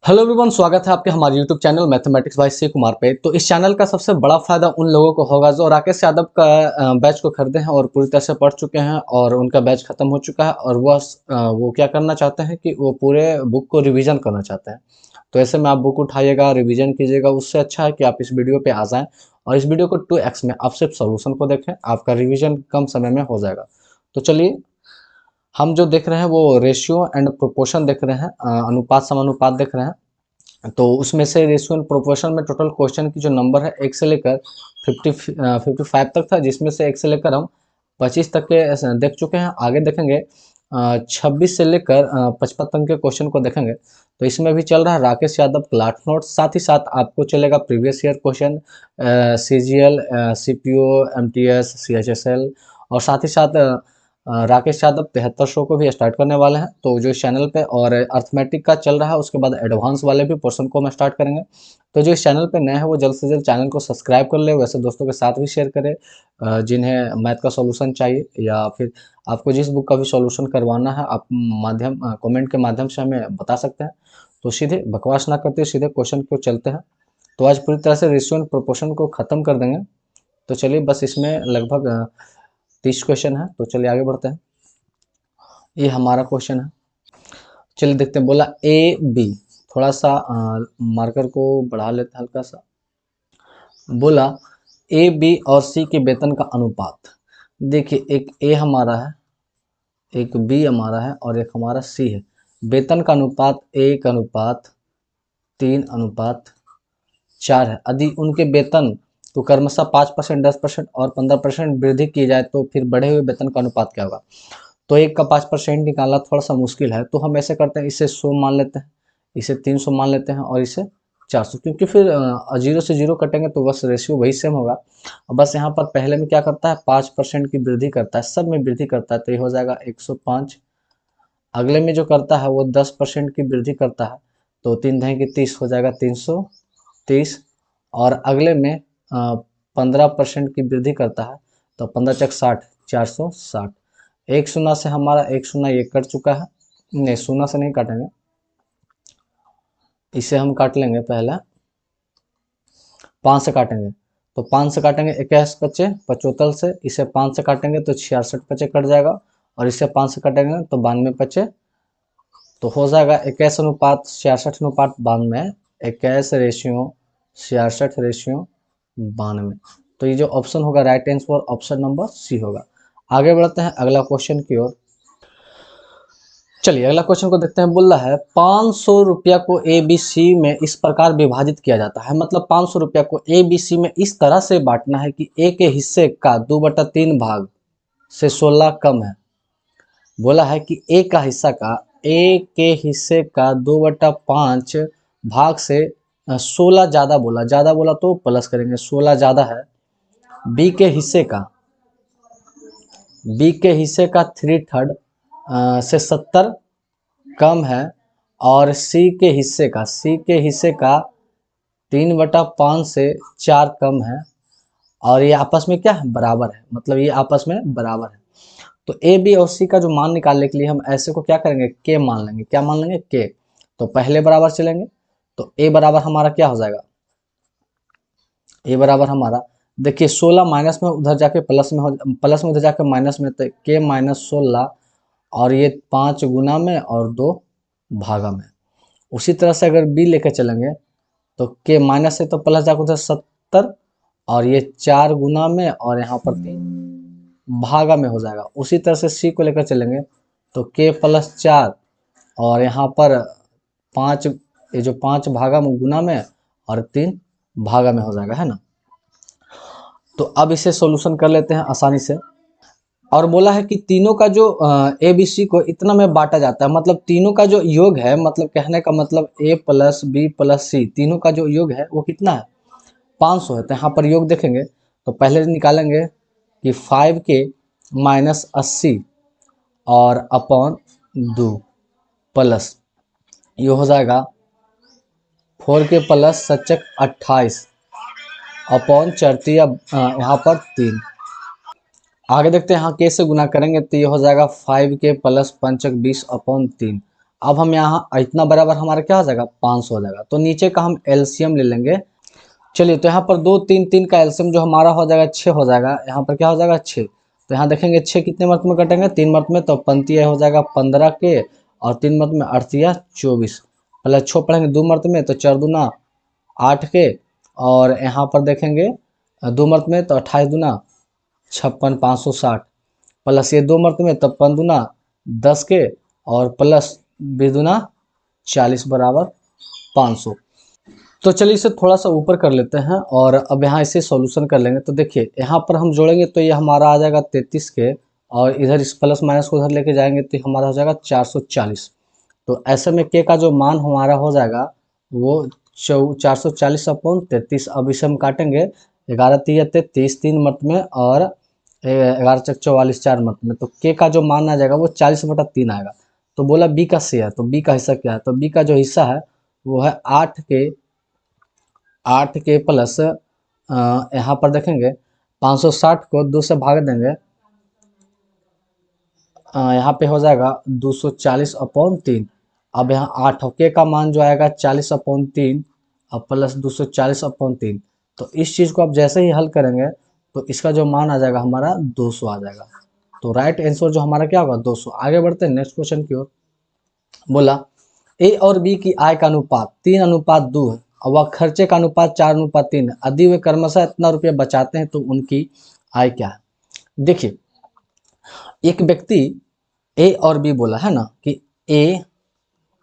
Hello everyone, स्वागत है आपके हमारे यूट्यूब चैनल मैथमेटिक्स बाय सी कुमार पे। तो इस चैनल का सबसे बड़ा फायदा उन लोगों को होगा जो राकेश यादव का बैच को खरीदे हैं और पूरी तरह से पढ़ चुके हैं और उनका बैच खत्म हो चुका है और वो क्या करना चाहते हैं कि वो पूरे बुक को रिवीजन करना चाहते हैं। तो ऐसे में आप बुक उठाइएगा, रिवीजन कीजिएगा। उससे अच्छा है कि आप इस वीडियो पे आ जाएं और इस वीडियो को 2x में आप सिर्फ सोल्यूशन को देखें, आपका रिविजन कम समय में हो जाएगा। तो चलिए, हम जो देख रहे हैं वो रेशियो एंड प्रोपोर्शन देख रहे हैं, अनुपात समानुपात देख रहे हैं। तो उसमें से रेशियो एंड प्रोपोर्शन में टोटल क्वेश्चन की जो नंबर है 1 से लेकर 55 तक था, जिसमें से 1 से लेकर हम 25 तक के देख चुके हैं। आगे देखेंगे 26 से लेकर 55 तक के क्वेश्चन को देखेंगे। तो इसमें भी चल रहा है राकेश यादव क्लास नोट, साथ ही साथ आपको चलेगा previous year question, CGL, CPO, MTS, CHSL और साथ ही साथ राकेश यादव 7300 को भी स्टार्ट करने वाले हैं। तो जो इस चैनल पे और अर्थमेटिक का चल रहा है, उसके बाद एडवांस वाले भी पोर्शन को हम स्टार्ट करेंगे। तो जो इस चैनल पे नए हैं वो जल्द से जल्द चैनल को सब्सक्राइब कर ले, वैसे दोस्तों के साथ भी शेयर करें जिन्हें मैथ का सॉल्यूशन चाहिए या फिर आपको जिस बुक का भी सॉल्यूशन करवाना है, आप कमेंट के माध्यम से हमें बता सकते हैं। तो सीधे बकवास ना करते सीधे क्वेश्चन को चलते हैं। तो आज पूरी तरह से रेशियो एंड प्रोपोर्शन को ख़त्म कर देंगे। तो चलिए, बस इसमें लगभग 30 क्वेश्चन है। तो चलिए आगे बढ़ते हैं। ये हमारा क्वेश्चन है, चलिए देखते हैं। बोला ए बी, थोड़ा सा मार्कर को बढ़ा लेते हैं हल्का सा। बोला ए बी और सी के वेतन का अनुपात। देखिए, एक ए हमारा है, एक बी हमारा है और एक हमारा सी है। वेतन का अनुपात 1:3:4 है। यदि उनके वेतन तो क्रमशः 5%, 10% और 15% वृद्धि की जाए तो फिर बढ़े हुए वेतन का अनुपात क्या होगा। तो एक का 5% निकालना थोड़ा सा मुश्किल है, तो हम ऐसे करते हैं, इसे 100 मान लेते हैं, इसे 300 मान लेते हैं और इसे 400, क्योंकि फिर 0 से 0 कटेंगे तो बस रेशियो वही सेम होगा। बस यहाँ पर पहले में क्या करता है, 5% की वृद्धि करता है, सब में वृद्धि करता है, तो ये हो जाएगा 105। अगले में जो करता है वो 10% की वृद्धि करता है, तो 3×30 हो जाएगा 330। और अगले में 15% की वृद्धि करता है, तो 15×6 = 60, 460। एक शून्य से हमारा एक शून्य ये कट चुका है, नहीं शून्य से नहीं काटेंगे, इसे हम काट लेंगे पहले, 5 से काटेंगे। तो 5 से काटेंगे 21 बचे 75 से, इसे 5 से काटेंगे तो 66 बचे कट जाएगा और इसे 5 से काटेंगे तो 92 बचे। तो हो जाएगा 21:66:92, 21:66:92। तो ये जो ऑप्शन होगा right answer option number C होगा। आगे बढ़ते हैं अगला क्वेश्चन की ओर। चलिए अगला क्वेश्चन को देखते हैं। बोल रहा है 500 रुपया को ए बी सी में इस प्रकार विभाजित किया जाता है। मतलब 500 रुपया को ए बी सी में इस तरह से बांटना है कि ए के हिस्से का 2/3 भाग से 16 कम है। बोला है कि ए का हिस्सा का, ए के हिस्से का 2/5 भाग से 16 ज़्यादा बोला, ज़्यादा बोला तो प्लस करेंगे, 16 ज़्यादा है। बी के हिस्से का, बी के हिस्से का 3/3 से 70 कम है। और सी के हिस्से का, सी के हिस्से का 3/5 से 4 कम है। और ये आपस में क्या है, बराबर है। मतलब ये आपस में बराबर है। तो ए बी और सी का जो मान निकालने के लिए हम ऐसे को क्या करेंगे, के मान लेंगे। क्या मान लेंगे, के। तो पहले बराबर चलेंगे, तो ए बराबर हमारा क्या हो जाएगा, ए बराबर हमारा, देखिए 16 माइनस में उधर जाके प्लस में हो, प्लस में उधर जाके माइनस में, तो के -16 और ये 5 गुना में और 2 भागा में। उसी तरह से अगर बी लेके चलेंगे तो के माइनस से तो प्लस जाकर उधर 70 और ये 4 गुना में और यहाँ पर 3 भागा में हो जाएगा। उसी तरह से सी को लेकर चलेंगे तो के +4 और यहाँ पर 5, ये जो 5 भागा में गुना में और 3 भागा में हो जाएगा, है ना। तो अब इसे सॉल्यूशन कर लेते हैं आसानी से। और बोला है कि तीनों का जो ए बी सी को इतना में बांटा जाता है। मतलब तीनों का जो योग है, मतलब कहने का मतलब ए प्लस बी प्लस सी, तीनों का जो योग है वो कितना है, 500 है। तो यहाँ पर योग देखेंगे तो पहले निकालेंगे कि 5 के -80 और अपॉन 2 प्लस ये हो जाएगा 4 के प्लस 28 अपॉन 4 यहाँ पर 3। आगे देखते हैं, यहाँ के से गुना करेंगे तो ये हो जाएगा 5 के प्लस 5 20 अपॉन 3। अब हम यहाँ इतना बराबर हमारा क्या हो जाएगा 500 हो जाएगा। तो नीचे का हम एलसीएम ले लेंगे। चलिए तो यहाँ पर 2 3 3 का एलसीएम जो हमारा हो जाएगा 6 हो जाएगा। यहाँ पर क्या हो जाएगा 6। तो यहाँ देखेंगे 6 कितने मर्त में कटेंगे 3 मर्त में, तो पंक्ति हो जाएगा 15 के और 3 मर्त में 8 या 24। पहले 6 पढ़ेंगे 2 मर्त में तो 4 दूना 8 के, और यहाँ पर देखेंगे 2 मर्त में तो 28 दूना 56 560, प्लस ये 2 मर्त में तो 5 दूना 10 के और प्लस 20 दूना 40 बराबर 500। तो चलिए इसे थोड़ा सा ऊपर कर लेते हैं और अब यहाँ इसे सॉल्यूशन कर लेंगे। तो देखिए यहाँ पर हम जोड़ेंगे तो ये हमारा आ जाएगा 33 के, और इधर इस प्लस माइनस को उधर लेके जाएंगे तो हमारा हो जाएगा 440। तो ऐसे में के का जो मान हमारा हो जाएगा वो 440/33। अब इसे हम काटेंगे 11 तिया 33 3 मत में और 11 चक 44 4 मत में, तो के का जो मान आ जाएगा वो 40/3 आएगा। तो बोला बी का शेयर, तो बी का हिस्सा क्या है, तो बी का जो हिस्सा है वो है 8 के प्लस यहाँ पर देखेंगे 560 को 2 से भाग देंगे, यहाँ पे हो जाएगा 240/3। अब यहाँ 8 के का मान जो आएगा 40/3 और प्लस 240/3। तो इस चीज़ को आप जैसे ही हल करेंगे तो इसका जो मान आ जाएगा हमारा 200 आ जाएगा। तो राइट आंसर जो हमारा क्या होगा 200। आगे बढ़ते हैं नेक्स्ट क्वेश्चन की ओर। बोला ए और बी की आय का अनुपात 3:2 है और वह खर्चे का अनुपात 4:3 है। यदि वे क्रमशः इतना रुपया बचाते हैं तो उनकी आय क्या है। देखिए एक व्यक्ति ए और बी बोला है ना कि ए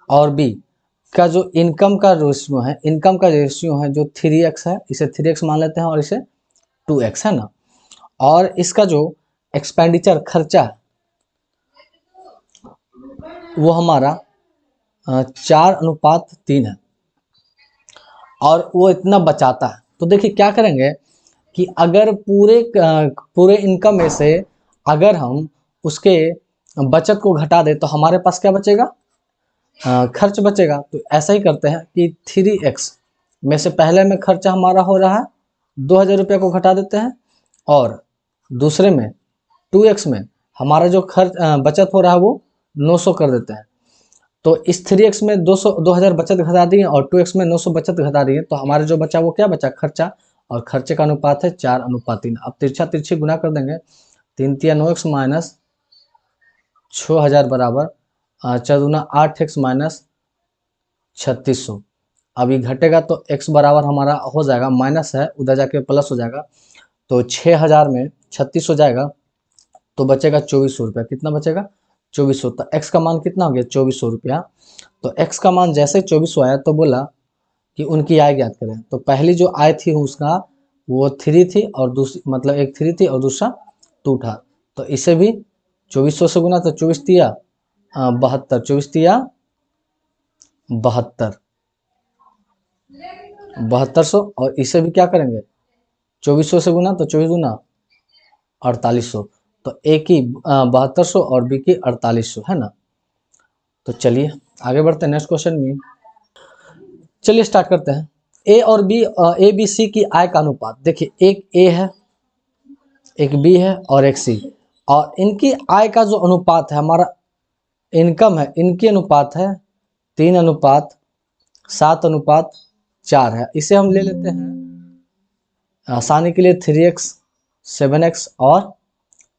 और बी का जो इनकम का रेशियो है, इनकम का रेशियो है जो 3x है, इसे 3x मान लेते हैं और इसे 2x है ना, और इसका जो एक्सपेंडिचर खर्चा वो हमारा 4:3 है और वो इतना बचाता है। तो देखिए क्या करेंगे कि अगर पूरे इनकम में से अगर हम उसके बचत को घटा दें तो हमारे पास क्या बचेगा, खर्च बचेगा। तो ऐसा ही करते हैं कि 3x में से पहले में खर्चा हमारा हो रहा है 2000 रुपये को घटा देते हैं, और दूसरे में 2x में हमारा जो खर्च बचत हो रहा है वो 900 कर देते हैं। तो इस 3x में 2000 बचत घटा दिए और 2x में 900 बचत घटा दिए, तो हमारे जो बचा वो क्या बचा, खर्चा, और खर्चे का अनुपात है 4:3। अब तिरछा तिरछी गुना कर देंगे, 3 तिया 9x माइनस 6000 बराबर 4 दूना 8x माइनस 3600। अभी घटेगा तो x बराबर हमारा हो जाएगा, माइनस है उधर जाके प्लस हो जाएगा, तो 6000 में 36 हो जाएगा तो बचेगा 2400 रुपया। कितना बचेगा 2400। तो x का मान कितना हो गया 2400 रुपया। तो x का मान जैसे 2400 आया तो बोला कि उनकी आय ज्ञात करें। तो पहली जो आय थी उसका वो 3 थी और दूसरी मतलब एक 3 थी और दूसरा 2 था। तो इसे भी 2400 से गुना, तो 24 तिया 72, 24 तिया 72, 7200, और इसे भी क्या करेंगे 2400 से गुना, तो 24 गुना 4800। तो ए की 7200 और बी की 4800 है ना। तो चलिए आगे बढ़ते हैं नेक्स्ट क्वेश्चन में। चलिए स्टार्ट करते हैं। ए और बी ए बी सी की आय का अनुपात। देखिए एक ए है, एक बी है और एक सी, और इनकी आय का जो अनुपात है हमारा इनकम है, इनकी अनुपात है 3:7:4 है। इसे हम ले लेते हैं आसानी के लिए 3x 7x और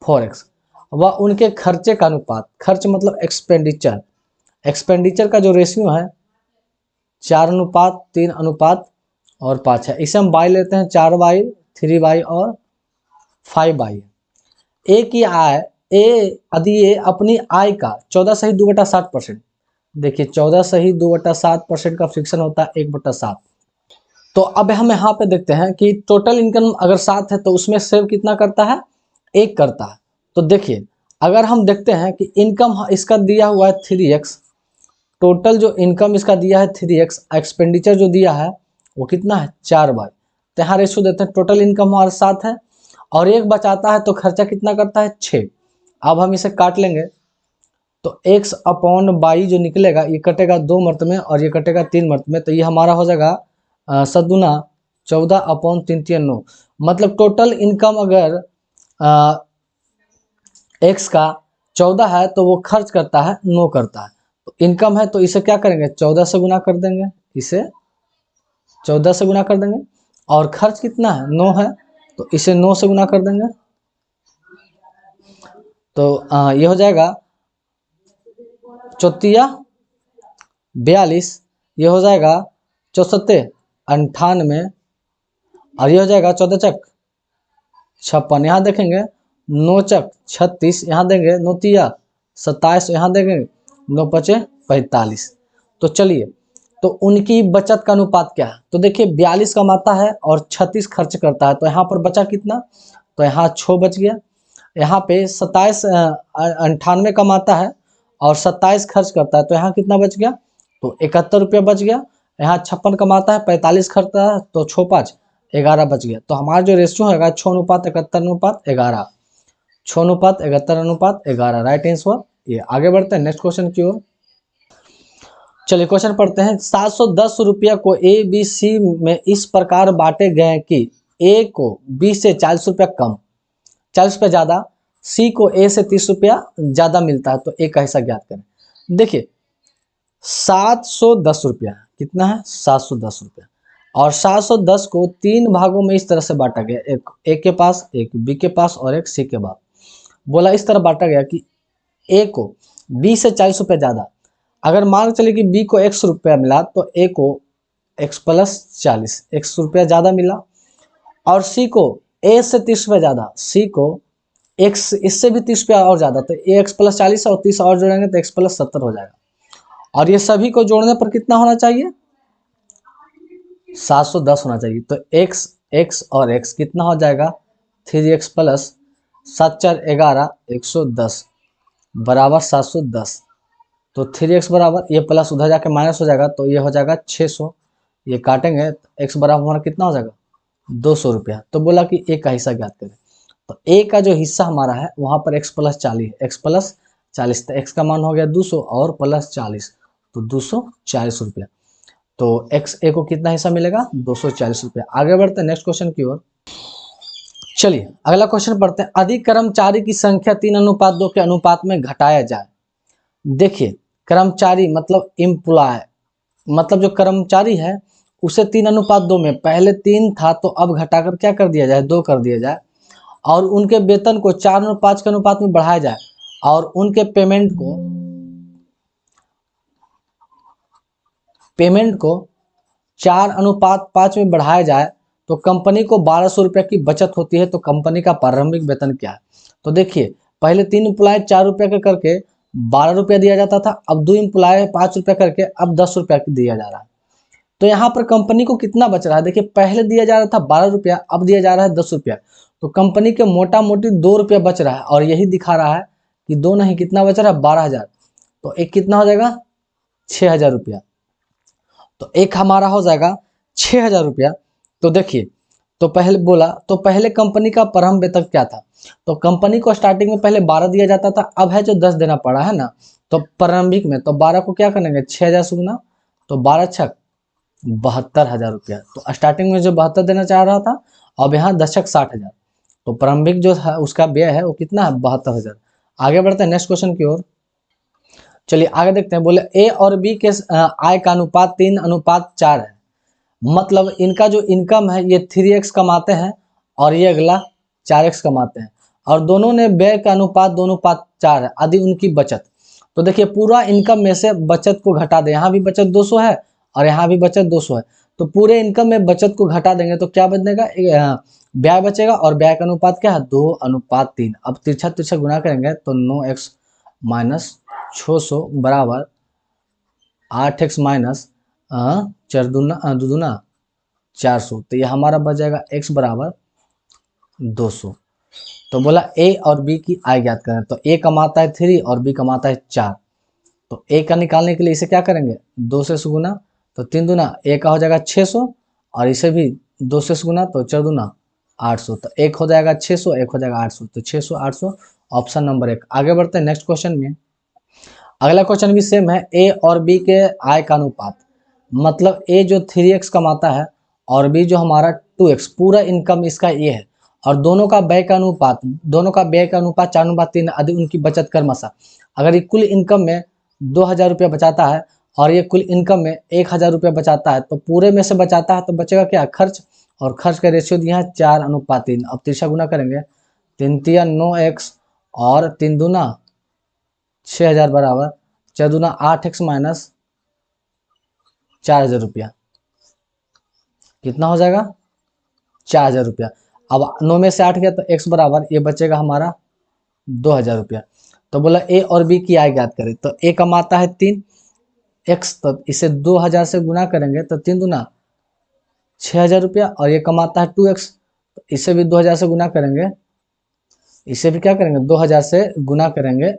4x। वह उनके खर्चे का अनुपात, खर्च मतलब एक्सपेंडिचर, एक्सपेंडिचर का जो रेशियो है 4:3:5 है। इसे हम बाई लेते हैं 4y 3y और 5y। ए की आय यदि ये अपनी आय का 14 सही 2/7%, देखिए 14 सही 2/7% का फ्रिक्शन होता है 1/7। तो अब हम यहाँ पे देखते हैं कि टोटल इनकम अगर 7 है तो उसमें सेव कितना करता है 1 करता है। तो देखिए अगर हम देखते हैं कि इनकम इसका दिया हुआ है 3x, टोटल जो इनकम इसका दिया है 3x, एक्सपेंडिचर जो दिया है वो कितना है 4y। तो यहाँ रेशो देते हैं, टोटल इनकम हमारा 7 है और 1 बचाता है तो खर्चा कितना करता है 6। अब हम इसे काट लेंगे तो x/y जो निकलेगा ये कटेगा 2 मर्त में और ये कटेगा 3 मर्त में, तो ये हमारा हो जाएगा 14/3 मतलब टोटल इनकम अगर x का 14 है तो वो खर्च करता है 9 करता है। तो इनकम है तो इसे क्या करेंगे 14 से गुना कर देंगे, इसे 14 से गुना कर देंगे। और खर्च कितना है 9 है तो इसे 9 से गुना कर देंगे। तो ये हो जाएगा चौतिया 42, ये हो जाएगा 64 98, और ये हो जाएगा 14 चक 56, यहाँ देखेंगे 9 चक 36, यहाँ देंगे 9 तिया 27, यहाँ देंगे 9 पचे 45। तो चलिए, तो उनकी बचत का अनुपात क्या है, तो देखिए 42 कमाता है और 36 खर्च करता है, तो यहाँ पर बचा कितना, तो यहाँ 6 बच गया। यहाँ पे 27 98 कमाता है और 27 खर्च करता है, तो यहाँ कितना बच गया, तो 71 रुपया बच गया। यहाँ 56 कमाता है 45 खर्चता है, तो 6 5 11 बच गया। तो हमारा जो रेशियो है 6:71:11, 6:71:11, राइट आंसर ये। आगे बढ़ते हैं नेक्स्ट क्वेश्चन की ओर। चलिए क्वेश्चन पढ़ते हैं। 710 रुपया को ए बी सी में इस प्रकार बांटे गए कि ए को बी से 40 रुपया कम, 40 रुपया ज्यादा, सी को ए से 30 रुपया ज्यादा मिलता है, तो ए का हिस्सा ज्ञात करें। देखिए 710 रुपया कितना है 710 रुपया, और 710 को 3 भागों में इस तरह से बांटा गया, एक ए के पास, एक बी के पास और एक सी के पास। बोला इस तरह बांटा गया कि ए को बी से 40 रुपया ज्यादा, अगर मान चले कि बी को 100 रुपया मिला तो ए को x प्लस 40 100 रुपया ज्यादा मिला, और सी को ए से 30 रुपया ज्यादा, सी को x इससे भी 30 रुपया और ज्यादा, तो ए x प्लस 40 और 30 और जोड़ेंगे तो x प्लस 70 हो जाएगा। और ये सभी को जोड़ने पर कितना होना चाहिए 710 होना चाहिए। तो x और x कितना हो जाएगा 3x प्लस 7 4 11 110 बराबर 710। तो 3x बराबर, ये प्लस उधर जाके माइनस हो जाएगा, तो ये हो जाएगा 600, ये काटेंगे तो x बराबर हमारा कितना हो जाएगा 200 रुपया। तो बोला कि ए का हिस्सा ज्ञात करें, तो ए का जो हिस्सा हमारा है वहां पर x प्लस 40, x प्लस 40, तो x का मान हो गया 200 और प्लस 40, तो 240 रुपया। तो x ए को कितना हिस्सा मिलेगा 240 रुपया। आगे बढ़ते हैं नेक्स्ट क्वेश्चन की ओर। चलिए अगला क्वेश्चन पढ़ते हैं। अधिक कर्मचारी की संख्या 3:2 के अनुपात में घटाया जाए। देखिए कर्मचारी मतलब एम्प्लॉय, मतलब जो कर्मचारी है उसे 3:2 में, पहले 3 था तो अब घटाकर क्या कर दिया जाए 2 कर दिया जाए, और उनके वेतन को 4:5 के अनुपात में बढ़ाया जाए, और उनके पेमेंट को 4:5 में बढ़ाया जाए, तो कंपनी को 1200 रुपया की बचत होती है। तो कंपनी का प्रारंभिक वेतन क्या है, तो देखिए पहले 3 एम्प्लॉय 4 रुपया के करके 12 रुपया दिया जाता था, अब 2 एम्प्लॉय 5 रुपया करके अब 10 रुपया दिया जा रहा है। तो यहाँ पर कंपनी को कितना बच रहा है, देखिए पहले दिया जा रहा था 12 रुपया, अब दिया जा रहा है 10 रुपया, तो कंपनी के मोटा मोटी 2 रुपया बच रहा है, और यही दिखा रहा है कि 2 नहीं कितना बच रहा है 12,000, तो एक कितना हो जाएगा 6,000 रुपया। तो एक हमारा हो जाएगा 6,000 रुपया। तो देखिए तो पहले बोला, तो पहले कंपनी का प्रारंभ वेतन क्या था, तो कंपनी को स्टार्टिंग में पहले 12 दिया जाता था, अब है जो 10 देना पड़ा है ना, तो प्रारंभिक में तो 12 को क्या करेंगे 6,000 से गुना, तो 12 छक 72,000 रुपया। तो स्टार्टिंग में जो 72 देना चाह रहा था, अब यहाँ 10 छक 60,000, तो प्रारंभिक जो है उसका व्यय है वो कितना है 72,000। आगे बढ़ते हैं नेक्स्ट क्वेश्चन की ओर। चलिए आगे देखते हैं। बोले ए और बी के आय का अनुपात 3:4 है, मतलब इनका जो इनकम है ये 3x कमाते हैं और ये अगला 4x कमाते हैं, और दोनों ने व्यय का अनुपात 2:4 है। आदि उनकी बचत, तो देखिए पूरा इनकम में से बचत को घटा दे, यहाँ भी बचत 200 है और यहाँ भी बचत 200 है, तो पूरे इनकम में बचत को घटा देंगे तो क्या बचेगा व्यय बचेगा, और व्यय का अनुपात क्या है 2:3। अब तिरछा तिरछा गुना करेंगे तो 9x माइनस 600 बराबर 8x माइनस 4 दूना 400, तो ये हमारा बच जाएगा x बराबर 200। तो बोला ए और बी की आय ज्ञात करें, तो ए कमाता है 3 और बी कमाता है 4, तो ए का निकालने के लिए इसे क्या करेंगे 2 से गुना, तो 3 दूना ए का हो जाएगा 600, और इसे भी 2 से गुना, तो 4 दूना 800, तो एक हो जाएगा 600 एक हो जाएगा 800, तो 600 800 ऑप्शन नंबर 1। आगे बढ़ते हैं नेक्स्ट क्वेश्चन में। अगला क्वेश्चन भी सेम है, ए और बी के आय का अनुपात, मतलब ए जो 3x कमाता है और बी जो हमारा 2x, पूरा इनकम इसका ये है, और दोनों का व्यय का अनुपात 4:3 आदि उनकी बचत क्रमशः। अगर इक्वल इनकम में 2,000 रुपया बचाता है और ये कुल इनकम में 1,000 रुपया बचाता है, तो पूरे में से बचाता है तो बचेगा क्या, खर्च। और खर्च का रेशियो दिया है 4:3। अब तिरछा गुना करेंगे, 3 9x और 3 दूना 6,000 बराबर 4 दूना 8x माइनस 4,000 रुपया। कितना हो जाएगा, 4,000 रुपया। अब 9 में से 8 गया तो x बराबर ये बचेगा हमारा 2,000 रुपया। तो बोला ए और बी की आय ज्ञात करें, तो ए कमाता है 3x, तो इसे 2,000 से गुना करेंगे तो 3 दूना 6,000 रुपया, और ये कमाता है 2x, तो इसे भी 2,000 से गुना करेंगे, इसे भी क्या करेंगे 2,000 से गुना करेंगे,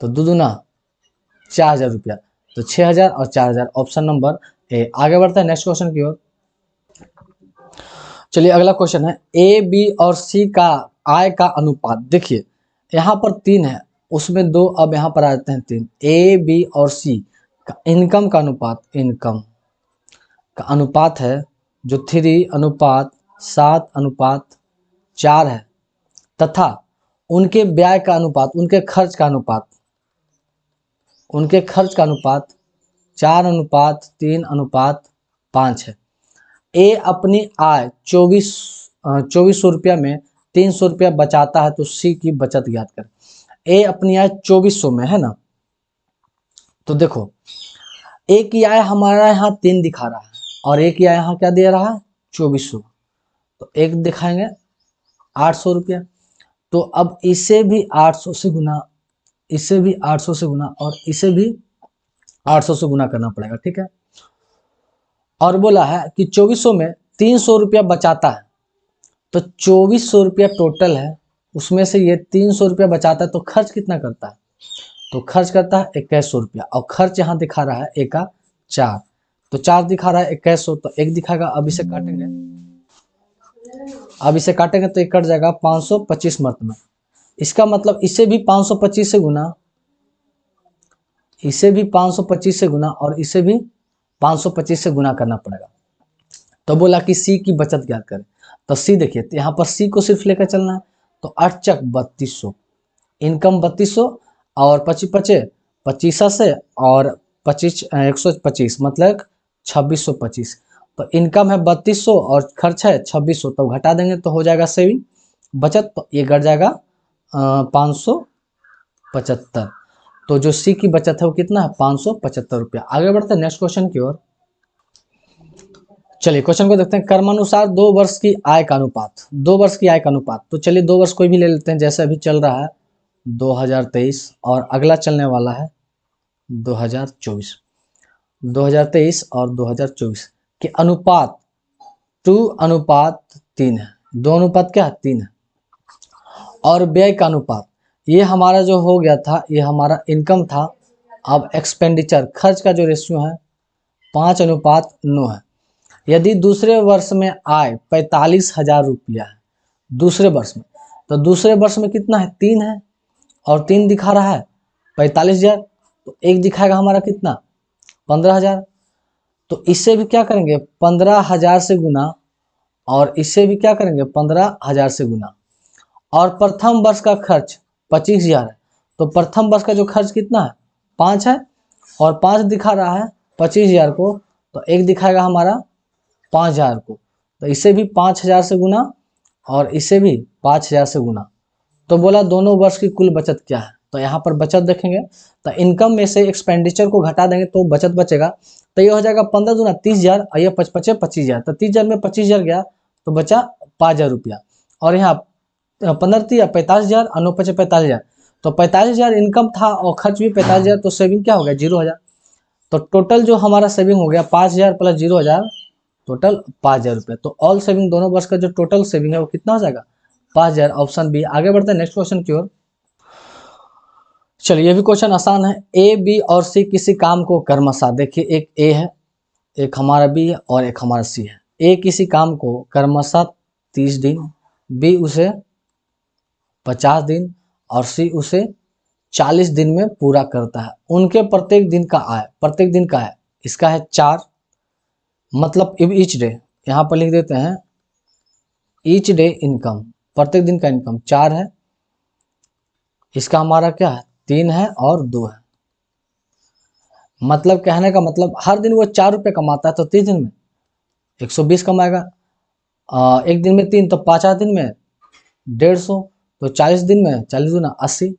तो 2 दूना 4,000 रुपया। तो 6,000 और 4,000, ऑप्शन नंबर ए। आगे बढ़ता है नेक्स्ट क्वेश्चन की ओर। चलिए अगला क्वेश्चन है, ए बी और सी का आय का अनुपात। देखिए यहाँ पर 3 है, उसमें 2, अब यहाँ पर आ जाते हैं 3। ए बी और सी का इनकम का अनुपात, इनकम का अनुपात है जो 3:7:4 है, तथा उनके व्यय का अनुपात, उनके खर्च का अनुपात, उनके खर्च का अनुपात 4:3:5 है। ए अपनी आय 2400 रुपया में 300 रुपया बचाता है, तो सी की बचत ज्ञात करें। ए अपनी आय 2400 में है ना, तो देखो ए की आय हमारा यहाँ 3 दिखा रहा है और ए की आय यहाँ क्या दे रहा है 2400, तो एक दिखाएंगे 800 रुपया। तो अब इसे भी 800 से गुना, इसे भी 800 से गुना और इसे भी 800 से गुना करना पड़ेगा, ठीक है। और बोला है कि 2400 में 300 रुपया बचाता है, तो 2400 रुपया टोटल है, उसमें से ये 300 रुपया बचाता है, तो खर्च कितना करता है, तो खर्च करता है 2100 रुपया। और खर्च यहाँ दिखा रहा है ए का 4, तो 4 दिखा रहा है 2100, तो एक दिखाएगा। अब इसे काटेंगे, अब इसे काटेंगे तो एक कट जाएगा 525 मर्त में। इसका मतलब इसे भी 525 से गुना, इसे भी 525 से गुना और इसे भी 525 से गुना करना पड़ेगा। तो बोला कि सी की बचत ज्ञात करें, तो सी देखिए, तो यहाँ पर सी को सिर्फ लेकर चलना है, तो 8 चक 3200, इनकम 3200 और 25 पचे 25 से और 25 125 मतलब 2625। तो इनकम है 3200 और खर्च है 2600, तो घटा देंगे तो हो जाएगा सेविंग, बचत। तो ये घट जाएगा 575। तो जो सी की बचत है वो कितना है 575 रुपया। आगे बढ़ते हैं नेक्स्ट क्वेश्चन की ओर। चलिए क्वेश्चन को देखते हैं, कर्मानुसार 2 वर्ष की आय का अनुपात, 2 वर्ष की आय का अनुपात। तो चलिए 2 वर्ष कोई भी ले लेते हैं, जैसे अभी चल रहा है 2023 और अगला चलने वाला है 2024, 2023 और 2024 के अनुपात 2:3 है। 2 अनुपात क्या है 3 है। और व्यय का अनुपात, ये हमारा जो हो गया था, ये हमारा इनकम था। अब एक्सपेंडिचर, खर्च का जो रेशियो है 5:9 है। यदि दूसरे वर्ष में आय 45,000 रुपया है दूसरे वर्ष में, तो दूसरे वर्ष में कितना है 3 है, और 3 दिखा रहा है 45,000, तो एक दिखाएगा हमारा कितना 15,000। तो इससे भी क्या करेंगे 15,000 से गुना, और इससे भी क्या करेंगे 15,000 से गुना। और प्रथम वर्ष का खर्च 25,000 है, तो प्रथम वर्ष का जो खर्च कितना है 5 है, और 5 दिखा रहा है 25,000 को, तो एक दिखाएगा हमारा 5,000 को, तो इसे भी 5,000 से गुना और इसे भी 5,000 से गुना। तो बोला दोनों वर्ष की कुल बचत क्या है, तो यहाँ पर बचत देखेंगे, तो इनकम में से एक्सपेंडिचर को घटा देंगे तो बचत बचेगा। तो ये हो जाएगा 15 दूना 30,000 और ये 5 पचे 25,000, तो 30,000 में 25,000 गया तो बचा 5,000 रुपया। और यहाँ 15 45,000 और 9 पचे 45,000, तो 45,000 इनकम था और खर्च भी 45,000, तो सेविंग क्या हो गया 0,000। तो टोटल जो हमारा सेविंग हो गया 5,000 प्लस 0,000, टोटल 5,000 रुपये। तो ऑल सेविंग दोनों वर्ष का जो टोटल सेविंग है वो कितना हो जाएगा 5,000, ऑप्शन बी। आगे बढ़ते हैं नेक्स्ट क्वेश्चन की ओर। चलिए ये भी क्वेश्चन आसान है, ए बी और सी किसी काम को कर्मशः, देखिए एक ए है, एक हमारा बी है और एक हमारा सी है। ए किसी काम को कर्मशः 30 दिन, बी उसे 50 दिन और सी उसे 40 दिन में पूरा करता है। उनके प्रत्येक दिन का आय, प्रत्येक दिन का है इसका है 4, मतलब ईच डे, यहाँ पर लिख देते हैं ईच डे इनकम, प्रत्येक दिन का इनकम 4 है। इसका हमारा क्या है 3 है और 2 है। मतलब कहने का मतलब हर दिन वो 4 रुपये कमाता है तो 30 दिन में 120 कमाएगा। एक दिन में 3 तो 5 दिन में 150, तो 40 दिन में 40 दूना 80।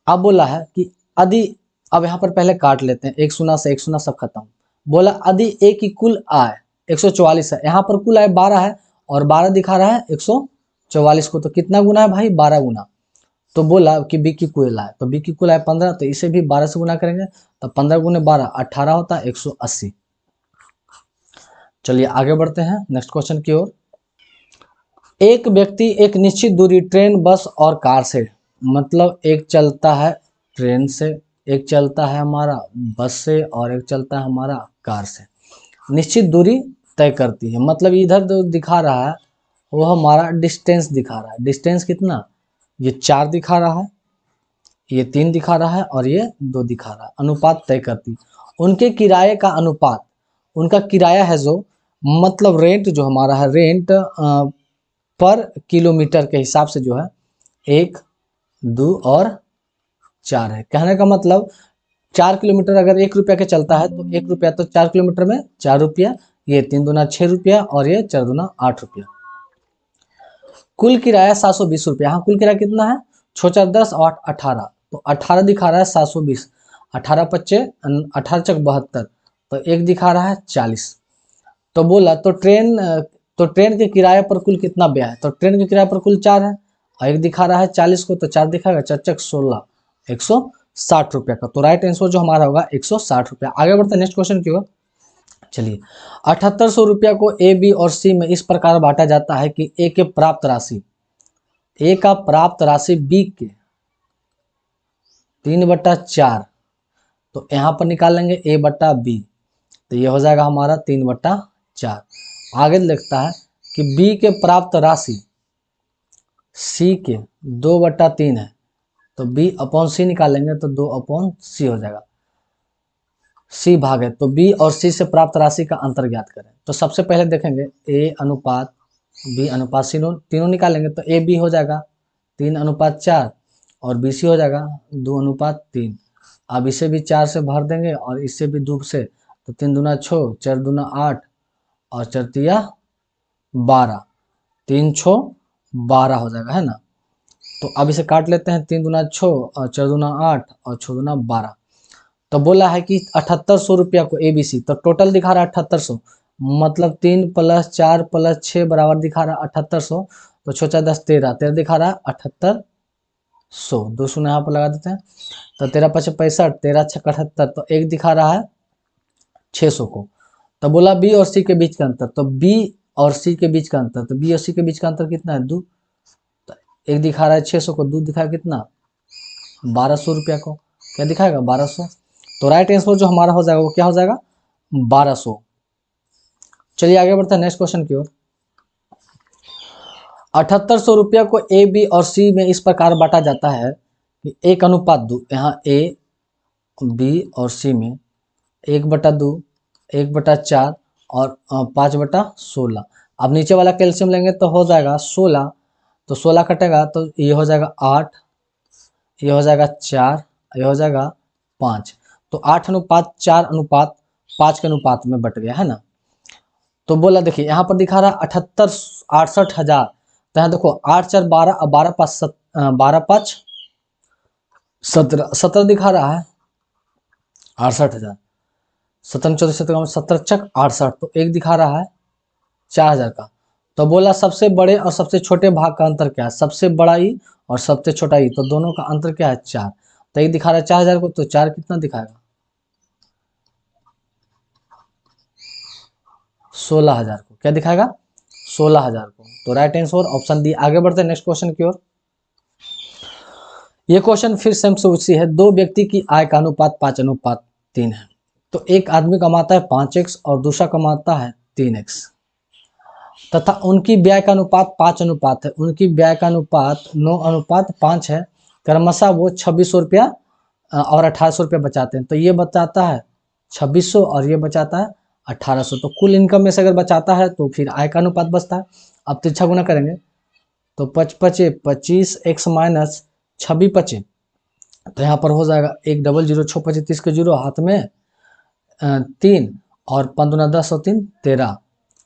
अब बोला है कि यदि, अब यहाँ पर पहले काट लेते हैं, 1 शून्य से 1 शून्य सब खत्म। बोला यदि ए की कुल आय 144 है, यहाँ पर कुल आय 12 है और 12 दिखा रहा है 144 को, तो कितना गुना है भाई 12 गुना। तो बोला कि बी की कुल आय, तो बी की कुल आय 15, तो इसे भी 12 से गुना करेंगे तो 15 गुने 12 18 होता है 180। चलिए आगे बढ़ते हैं नेक्स्ट क्वेश्चन की ओर। एक व्यक्ति एक निश्चित दूरी ट्रेन, बस और कार से, मतलब एक चलता है ट्रेन से, एक चलता है हमारा बस से और एक चलता है हमारा कार से, निश्चित दूरी तय करती है। मतलब इधर जो दिखा रहा है वो हमारा डिस्टेंस दिखा रहा है। डिस्टेंस कितना, ये 4 दिखा रहा है, ये 3 दिखा रहा है और ये 2 दिखा रहा है। अनुपात तय करती, उनके किराए का अनुपात, उनका किराया है जो, मतलब रेंट जो हमारा है, रेंट पर किलोमीटर के हिसाब से जो है 1, 2 और 4 है। कहने का मतलब 4 किलोमीटर अगर 1 रुपया के चलता है तो 1 रुपया, तो 4 किलोमीटर में 4 रुपया, ये 3 दूना 6 रुपया और ये 4 दूना 8 रुपया। कुल किराया 720 रुपया। यहाँ कुल किराया कितना है, 6 4 10 8 18, तो 18 दिखा रहा है 720, 18 पच्चे 18 चक 72, तो एक दिखा रहा है 40। तो बोला तो ट्रेन के किराए पर कुल कितना व्यय है, तो ट्रेन के किराए पर कुल 4 है और एक दिखा रहा है 40 को, तो 4 दिखाएगा 4 चक 16, 160 रुपया का। तो राइट आंसर जो हमारा होगा 160 रुपया। आगे बढ़ते हैं नेक्स्ट क्वेश्चन की ओर। चलिए 7800 रुपया को ए बी और सी में इस प्रकार बांटा जाता है कि ए के प्राप्त राशि, ए का प्राप्त राशि बी के 3/4, तो यहाँ पर निकालेंगे ए बट्टा बी, तो ये हो जाएगा हमारा 3/4। आगे लिखता है कि बी के प्राप्त राशि सी के 2/3 है, तो बी अपॉन सी निकालेंगे तो 2/सी हो जाएगा। सी भाग है, तो बी और सी से प्राप्त राशि का अंतर ज्ञात करें। तो सबसे पहले देखेंगे ए अनुपात बी अनुपात सी, तीनों निकालेंगे तो ए बी हो जाएगा 3/4 और बी सी हो जाएगा 2/3। अब इसे भी 4 से भर देंगे और इसे भी 2 से, तो 3 दूना 6, 4 दूना 8 और 4 तिया 12, 3 6 12 हो जाएगा, है ना। तो अब इसे काट लेते हैं, 3 दूना 6 और 4 दूना 8 और 6 दूना 12। तो बोला है कि 7800 रुपया को ए बी सी, तो टोटल दिखा रहा है 7800, मतलब 3 + 4 + 6 बराबर दिखा रहा है 7800, तो 6 4 10 13 13 दिखा रहा है 7800, 2 शून्य यहाँ पर लगा देते हैं, तो 13 5 65, 13 6 78, तो एक दिखा रहा है 600 को। तो बोला बी और सी के बीच का अंतर, तो बी और सी के बीच का अंतर, तो बी और सी के बीच का अंतर कितना है 2, तो एक दिखा रहा है 600 को, 2 दिखा कितना 1200 रुपया को, क्या दिखाएगा 1200। तो राइट आंसर जो हमारा हो जाएगा वो क्या हो जाएगा 1200। चलिए आगे बढ़ते हैं नेक्स्ट क्वेश्चन की ओर। 7800 रुपया को ए बी और सी में इस प्रकार बांटा जाता है कि 1/2, यहाँ ए बी और सी में 1/2, 1/4 और 5/16। अब नीचे वाला कैल्शियम लेंगे तो हो जाएगा 16, तो 16 कटेगा तो ये हो जाएगा 8, ये हो जाएगा 4, ये हो जाएगा 5, तो 8/4/5 के अनुपात में बट गया, है ना। तो बोला देखिए यहाँ पर दिखा रहा है 68 तो यहाँ देखो 8 4 12 और 12 5 17 17 दिखा रहा है 68,000, 17 14 17 चक 68, तो एक दिखा रहा है 4000 का। तो बोला सबसे बड़े और सबसे छोटे भाग का अंतर क्या है, सबसे बड़ा ई और सबसे छोटा ई, तो दोनों का अंतर क्या है 4, तो एक दिखा रहा है 4000 को, तो 4 कितना दिखाएगा 16,000 को, क्या दिखाएगा 16,000 को। तो राइट आंसर ऑप्शन डी। आगे बढ़ते हैं नेक्स्ट क्वेश्चन की ओर। ये क्वेश्चन फिर सेम से उसी है। दो व्यक्ति की आय का अनुपात 5/3 है, तो एक आदमी कमाता है 5x और दूसरा कमाता है 3x, तथा उनकी व्यय का अनुपात 5 है, उनकी व्यय का अनुपात 9/5 है। क्रमशः वो 2600 रुपया और 1800 रुपया बचाते हैं। तो ये बचाता है 2600 और ये बचाता है 1800, तो कुल इनकम में से अगर बचाता है तो फिर आय का अनुपात बचता है। अब तिरछा गुना करेंगे तो 5 5 25 x - 26 25 तो यहाँ पर हो जाएगा 1 डबल 0 6 25 30 के 0 हाथ में 3 और 5 दूना 10 और 3 13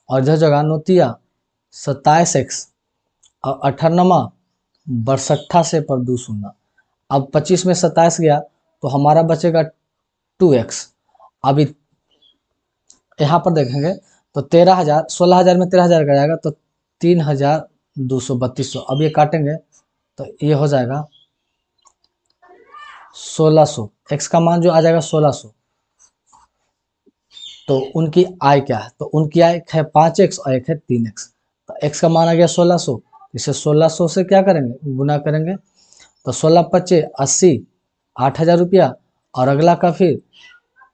और इधर जगह नोतिया 27x और 18मा 62 से पर 2 शून्य। अब 25 में 27 गया तो हमारा बचेगा 2x। अभी यहाँ पर देखेंगे तो 13,000 16,000 में 13,000 का जाएगा तो 3,232। अब ये काटेंगे तो ये हो जाएगा 1600। x का मान जो आ जाएगा 1600। तो उनकी आय क्या है, तो उनकी आय है 5x और एक है 3x। तो x का मान आ गया 1600, इसे 1600 से क्या करेंगे, गुना करेंगे। तो 16×5 80, 8,000 रुपया। और अगला का फिर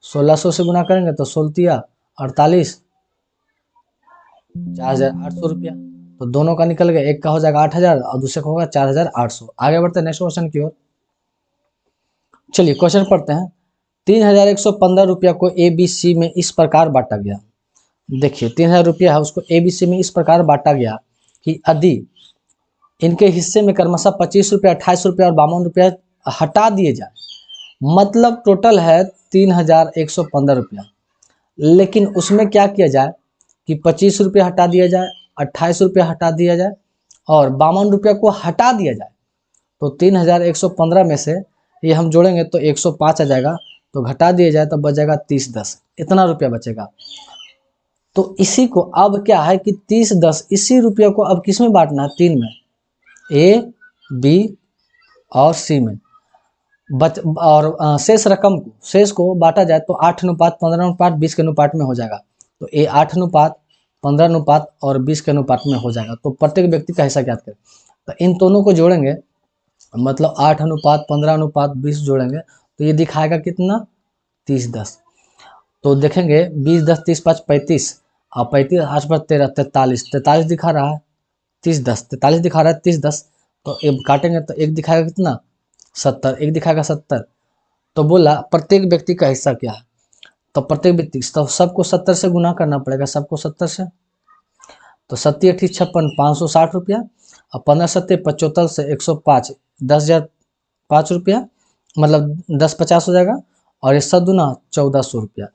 1600 से गुना करेंगे तो 16 48, 4,800 रुपया। तो दोनों का निकल गया, एक का हो जाएगा 8,000 और दूसरे का होगा 4,800। आगे बढ़ते हैं नेक्स्ट क्वेश्चन की ओर। चलिए क्वेश्चन पढ़ते हैं। 3,115 रुपया को ABC में इस प्रकार बांटा गया। देखिए 3,000 रुपया है, उसको ABC में इस प्रकार बांटा गया कि यदि इनके हिस्से में क्रमशः 25 रुपया, 28 रुपया और 52 रुपया हटा दिए जाए, मतलब टोटल है 3,115 रुपया। लेकिन उसमें क्या किया जाए कि 25 रुपया हटा दिया जाए, 28 रुपया हटा दिया जाए और 52 रुपया को हटा दिया जाए। तो 3,115 में से ये हम जोड़ेंगे तो 105 आ जाएगा, तो घटा दिया जाए तो बच जाएगा 3010, इतना रुपया बचेगा। तो इसी को अब क्या है कि 3010 इसी रुपया को अब किस में बांटना है, 3 में, A, B और C में। और शेष को बांटा जाए तो 8:15, 15:20 20 के अनुपात में हो जाएगा। तो ये 8:15, 15:20 और 20 के अनुपात में हो जाएगा। तो प्रत्येक व्यक्ति का हिस्सा ज्ञात करें। तो इन दोनों को जोड़ेंगे, मतलब 8:15, 15:20 जोड़ेंगे तो ये दिखाएगा कितना, 3010। तो देखेंगे 20 10 30 5 35 और 35 8 पर 13 43, 43 दिखा रहा है, 3010 43 दिखा रहा है, 3010। तो एक काटेंगे तो एक दिखाएगा कितना, 70, एक दिखाएगा 70। तो बोला प्रत्येक व्यक्ति का हिस्सा क्या है, तो प्रत्येक व्यक्ति तो सबको 70 से गुना करना पड़ेगा, सबको 70 से। तो 70 8 56 560 रुपया और 15 7 75 से 105 10,005 रुपया, मतलब 1050 हो जाएगा। और ये 7 दूना 1,400 रुपया।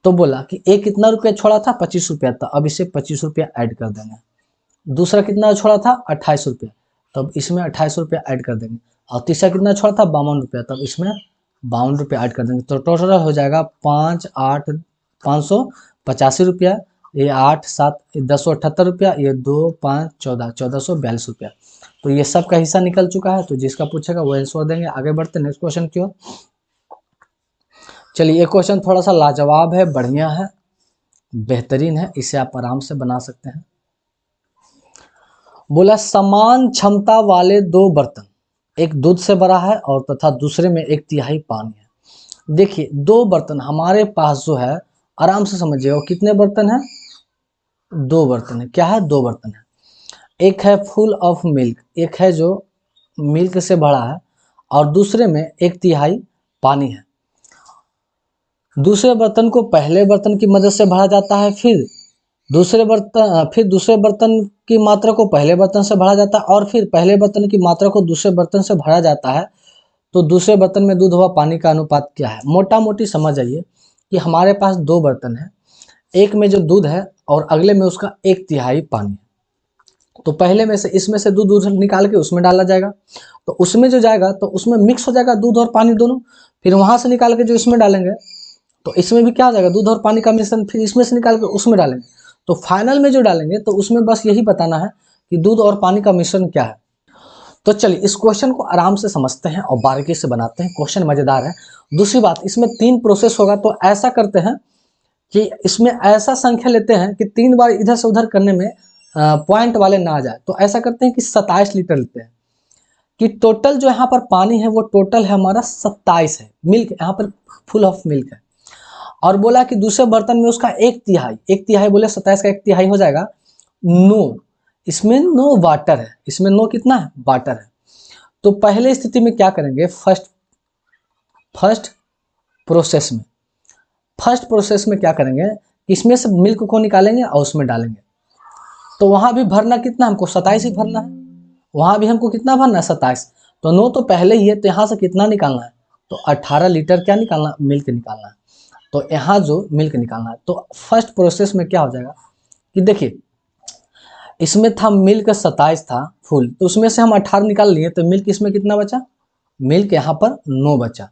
तो बोला कि एक कितना रुपया छोड़ा था, 25 रुपया था, अब इसे 25 रुपया ऐड कर देंगे। दूसरा कितना छोड़ा था, 28 रुपया, तब इसमें 28 रुपया ऐड कर देंगे। और तीसरा कितना छोड़ा था, 52 रुपया, तब इसमें 52 रुपया ऐड कर देंगे। तो टोटल हो जाएगा 5 8 585 रुपया, ये 8 7 1078 रुपया, ये 2 5 14 1,442 रुपया। तो ये सब का हिस्सा निकल चुका है। तो जिसका पूछेगा वो आंसर देंगे। आगे बढ़ते नेक्स्ट क्वेश्चन की ओर। चलिए ये क्वेश्चन थोड़ा सा लाजवाब है, बढ़िया है, बेहतरीन है, इसे आप आराम से बना सकते हैं। बोला समान क्षमता वाले 2 बर्तन, एक दूध से भरा है और तथा दूसरे में 1/3 पानी है। देखिए 2 बर्तन हमारे पास जो है, आराम से समझिए, कितने बर्तन हैं, 2 बर्तन है। क्या है, 2 बर्तन है। एक है फुल ऑफ मिल्क, एक है जो मिल्क से भरा है और दूसरे में 1/3 पानी है। दूसरे बर्तन को पहले बर्तन की मदद से भरा जाता है, फिर दूसरे बर्तन की मात्रा को पहले बर्तन से भरा जाता है और फिर पहले बर्तन की मात्रा को दूसरे बर्तन से भरा जाता है। तो दूसरे बर्तन में दूध व पानी का अनुपात क्या है। मोटा मोटी समझ आइए कि हमारे पास 2 बर्तन है, एक में जो दूध है और अगले में उसका 1/3 पानी है। तो पहले में से इसमें से दूध निकाल के उसमें डाला जाएगा, तो उसमें जो जाएगा तो उसमें मिक्स हो जाएगा दूध और पानी दोनों। फिर वहां से निकाल के जो इसमें डालेंगे तो इसमें भी क्या हो जाएगा, दूध और पानी का मिश्रण, फिर इसमें से निकाल के उसमें डालेंगे। तो फाइनल में जो डालेंगे तो उसमें बस यही बताना है कि दूध और पानी का मिश्रण क्या है। तो चलिए इस क्वेश्चन को आराम से समझते हैं और बारीकी से बनाते हैं। क्वेश्चन मजेदार है। दूसरी बात, इसमें 3 प्रोसेस होगा। तो ऐसा करते हैं कि इसमें ऐसा संख्या लेते हैं कि 3 बार इधर से उधर करने में पॉइंट वाले ना आ जाए। तो ऐसा करते हैं कि 27 लीटर लेते हैं, कि टोटल जो यहाँ पर पानी है वो टोटल है हमारा 27 है। मिल्क यहाँ पर फुल ऑफ मिल्क है। और बोला कि दूसरे बर्तन में उसका 1/3 बोले 27 का 1/3 हो जाएगा 9। इसमें 9 वाटर है, इसमें 9 कितना है, वाटर है। तो पहले स्थिति में क्या करेंगे, फर्स्ट प्रोसेस में क्या करेंगे, इसमें से मिल्क को निकालेंगे और उसमें डालेंगे। तो वहां भी भरना कितना, हमको 27 ही भरना है। वहां भी हमको कितना भरना है, 27। तो 9 तो पहले ही है, तो यहाँ से कितना निकालना है, तो 18 लीटर क्या निकालना, मिल्क निकालना है। तो यहाँ जो मिल्क निकालना है, तो फर्स्ट प्रोसेस में क्या हो जाएगा कि देखिए इसमें था मिल्क 27 था फुल, तो उसमें से हम 18 निकाल लिए, तो मिल्क इसमें कितना बचा, मिल्क यहाँ पर 9 बचा।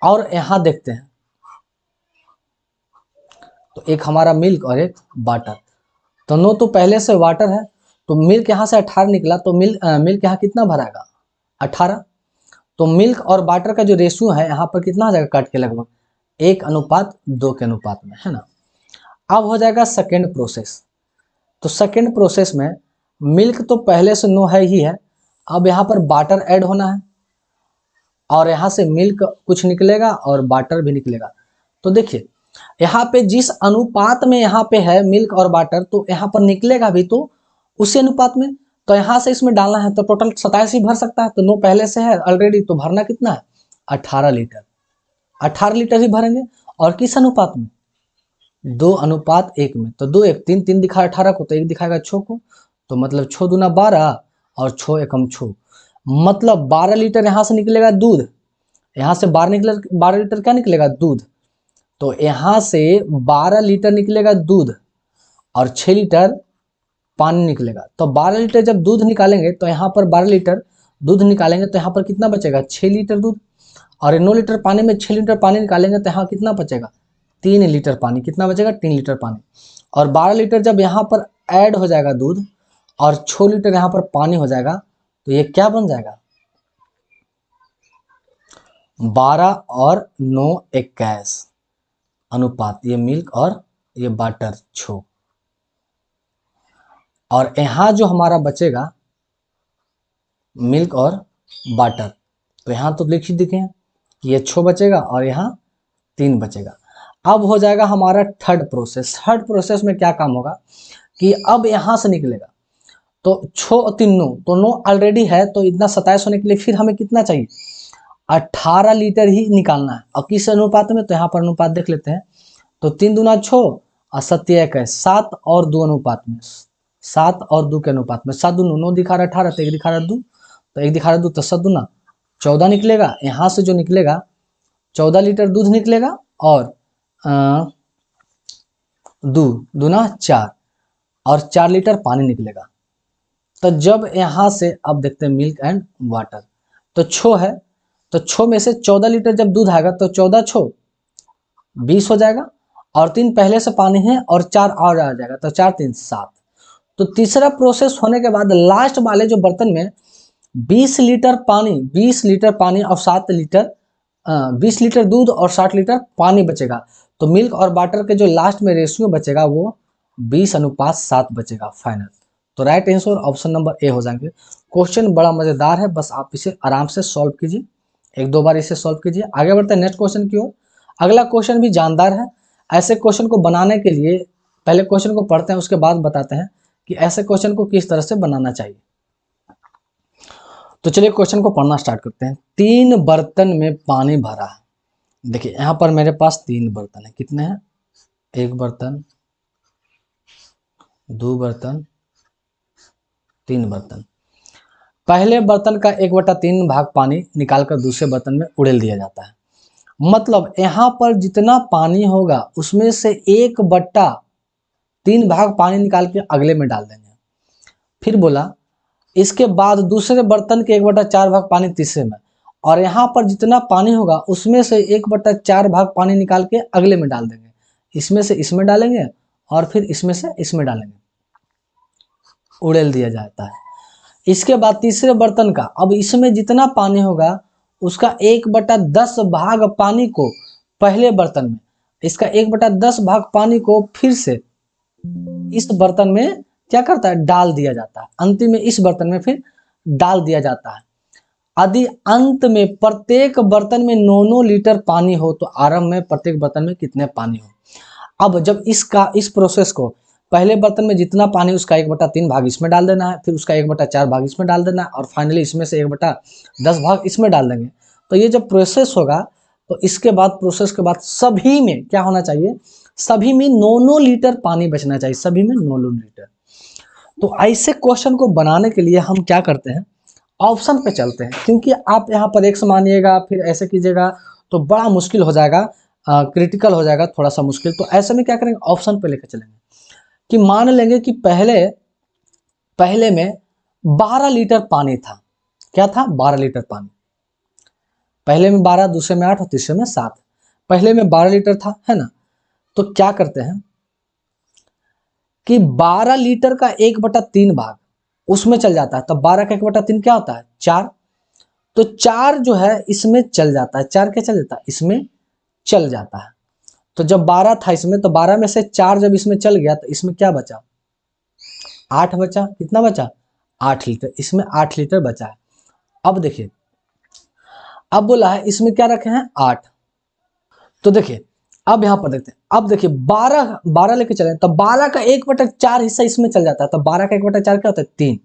और यहाँ देखते हैं तो एक हमारा मिल्क और एक वाटर, तो 9 तो पहले से वाटर है, तो मिल्क यहाँ से 18 निकला, तो मिल्क यहाँ कितना भराएगा 18। तो मिल्क और वाटर का जो रेशियो है यहाँ पर कितना आ जाएगा, काट के लगभग 1:2 के अनुपात में, है ना। अब हो जाएगा सेकेंड प्रोसेस। तो सेकेंड प्रोसेस में मिल्क तो पहले से 9 है ही है, अब यहाँ पर वाटर ऐड होना है, और यहाँ से मिल्क कुछ निकलेगा और वाटर भी निकलेगा। तो देखिए यहाँ पे जिस अनुपात में यहाँ पे है मिल्क और वाटर, तो यहाँ पर निकलेगा भी तो उसी अनुपात में। तो यहाँ से इसमें डालना है, तो टोटल 27 ही भर सकता है, तो 9 पहले से है ऑलरेडी, तो भरना कितना है 18 लीटर। 18 लीटर ही भरेंगे, और किस अनुपात में, 2:1 में। तो 2 1 3 3 दिखा 18 को, तो 1 दिखाएगा 6 को, तो मतलब 6 दूना 12 और 6 एकम 6, मतलब 12 लीटर यहाँ से निकलेगा दूध। यहाँ से 12 लीटर क्या निकलेगा, दूध। तो यहाँ से 12 लीटर निकलेगा दूध और 6 लीटर पानी निकलेगा। तो 12 लीटर जब दूध निकालेंगे, तो यहाँ पर 12 लीटर दूध निकालेंगे, तो यहाँ पर कितना बचेगा 6 लीटर दूध, और 9 लीटर पानी में 6 लीटर पानी निकालेंगे, तो यहाँ कितना बचेगा 3 लीटर पानी, कितना बचेगा 3 लीटर पानी। और 12 लीटर जब यहाँ पर ऐड हो जाएगा दूध और 6 लीटर यहाँ पर पानी हो जाएगा, तो ये क्या बन जाएगा 12 और 9 21 अनुपात, ये मिल्क और ये वाटर 6। और यहाँ जो हमारा बचेगा मिल्क और वाटर, तो यहाँ तो लिख ही दिखे कि ये 6 बचेगा और यहाँ 3 बचेगा। अब हो जाएगा हमारा थर्ड प्रोसेस। थर्ड प्रोसेस में क्या काम होगा कि अब यहाँ से निकलेगा, तो 6 और 3 9, तो 9 ऑलरेडी है, तो इतना 27 होने के लिए फिर हमें कितना चाहिए 18 लीटर ही निकालना है। और किस अनुपात में, तो यहाँ पर अनुपात देख लेते हैं, तो 3 दूना 6 और 7 21 7 और 2 अनुपात में, 7 और 2 के अनुपात में, 7 दूनो 9 दिखा रहा 18, तो 1 दिखा रहा 2, तो 1 दिखा रहा 2, तो 7 दूना 14 निकलेगा। यहाँ से जो निकलेगा 14 लीटर दूध निकलेगा, और 2 दूना 4 और 4 लीटर पानी निकलेगा। तो जब यहाँ से अब देखते हैं मिल्क एंड वाटर, तो 6 है, तो 6 में से 14 लीटर जब दूध आएगा, तो 14 6 20 हो जाएगा, और 3 पहले से पानी है और 4 और आ जाएगा, तो 4 3 7। तो तीसरा प्रोसेस होने के बाद लास्ट वाले जो बर्तन में 20 लीटर पानी और 7 लीटर 20 लीटर दूध और 60 लीटर पानी बचेगा। तो मिल्क और वाटर के जो लास्ट में रेशियो बचेगा वो 20:7 बचेगा फाइनल। तो right answer option number A हो जाएंगे। क्वेश्चन बड़ा मजेदार है, बस आप इसे आराम से सॉल्व कीजिए, 1-2 बार इसे सॉल्व कीजिए। आगे बढ़ते हैं नेक्स्ट क्वेश्चन की ओर। अगला क्वेश्चन भी जानदार है। ऐसे क्वेश्चन को बनाने के लिए पहले क्वेश्चन को पढ़ते हैं, उसके बाद बताते हैं कि ऐसे क्वेश्चन को किस तरह से बनाना चाहिए। तो चलिए क्वेश्चन को पढ़ना स्टार्ट करते हैं। 3 बर्तन में पानी भरा है। देखिए यहाँ पर मेरे पास 3 बर्तन है, कितने हैं 1 बर्तन 2 बर्तन 3 बर्तन। पहले बर्तन का 1/3 भाग पानी निकालकर दूसरे बर्तन में उड़ेल दिया जाता है। मतलब यहाँ पर जितना पानी होगा उसमें से 1/3 भाग पानी निकाल के अगले में डाल देंगे। फिर बोला इसके बाद दूसरे बर्तन के 1/4 भाग पानी तीसरे में, और यहाँ पर जितना पानी होगा उसमें से 1/4 भाग पानी निकाल के अगले में डाल देंगे। इसमें से इसमें डालेंगे और फिर इसमें से इसमें डालेंगे, उड़ेल दिया जाता है। इसके बाद तीसरे बर्तन का, अब इसमें जितना पानी होगा उसका 1/10 भाग पानी को पहले बर्तन में, इसका 1/10 भाग पानी को फिर से इस बर्तन में क्या करता है डाल दिया जाता है। अंतिम में इस बर्तन में फिर डाल दिया जाता है। यदि अंत में प्रत्येक बर्तन में 9 लीटर पानी हो, तो आरंभ में प्रत्येक बर्तन में कितने पानी हो। अब जब इस प्रोसेस को पहले बर्तन में जितना पानी उसका 1/3 भाग इसमें डाल देना है, फिर उसका 1/4 भाग इसमें डाल देना है, और फाइनली इसमें से 1/10 भाग इसमें डाल देंगे। तो ये जब प्रोसेस होगा, तो इसके बाद प्रोसेस के बाद सभी में क्या होना चाहिए, सभी में 9 लीटर पानी बचना चाहिए, सभी में 9 लीटर। तो ऐसे क्वेश्चन को बनाने के लिए हम क्या करते हैं, ऑप्शन पे चलते हैं, क्योंकि आप यहाँ पर x मानिएगा फिर ऐसे कीजिएगा तो बड़ा मुश्किल हो जाएगा, क्रिटिकल हो जाएगा, थोड़ा सा मुश्किल। तो ऐसे में क्या करेंगे, ऑप्शन पे लेकर चलेंगे कि मान लेंगे कि पहले में 12 लीटर पानी था। क्या था, 12 लीटर पानी। पहले में 12, दूसरे में 8 और तीसरे में 7। पहले में 12 लीटर था, है ना। तो क्या करते हैं कि 12 लीटर का 1/3 भाग उसमें चल जाता है, तब 12 का 1/3 क्या होता है, 4। तो 4 जो है इसमें चल जाता है, 4 क्या चल जाता है, इसमें चल जाता है। तो जब 12 था इसमें, तो 12 में से 4 जब इसमें चल गया तो इसमें क्या बचा, 8 बचा। कितना बचा, 8 लीटर। इसमें 8 लीटर बचा है। अब देखिए, अब बोला है इसमें क्या रखे हैं, 8। तो देखिए अब यहां पर देखते हैं, अब देखिए 12 लेके चले तो 12 का 1/4 हिस्सा इसमें चल जाता है, तो 12 का 1/4 क्या होता है, 3।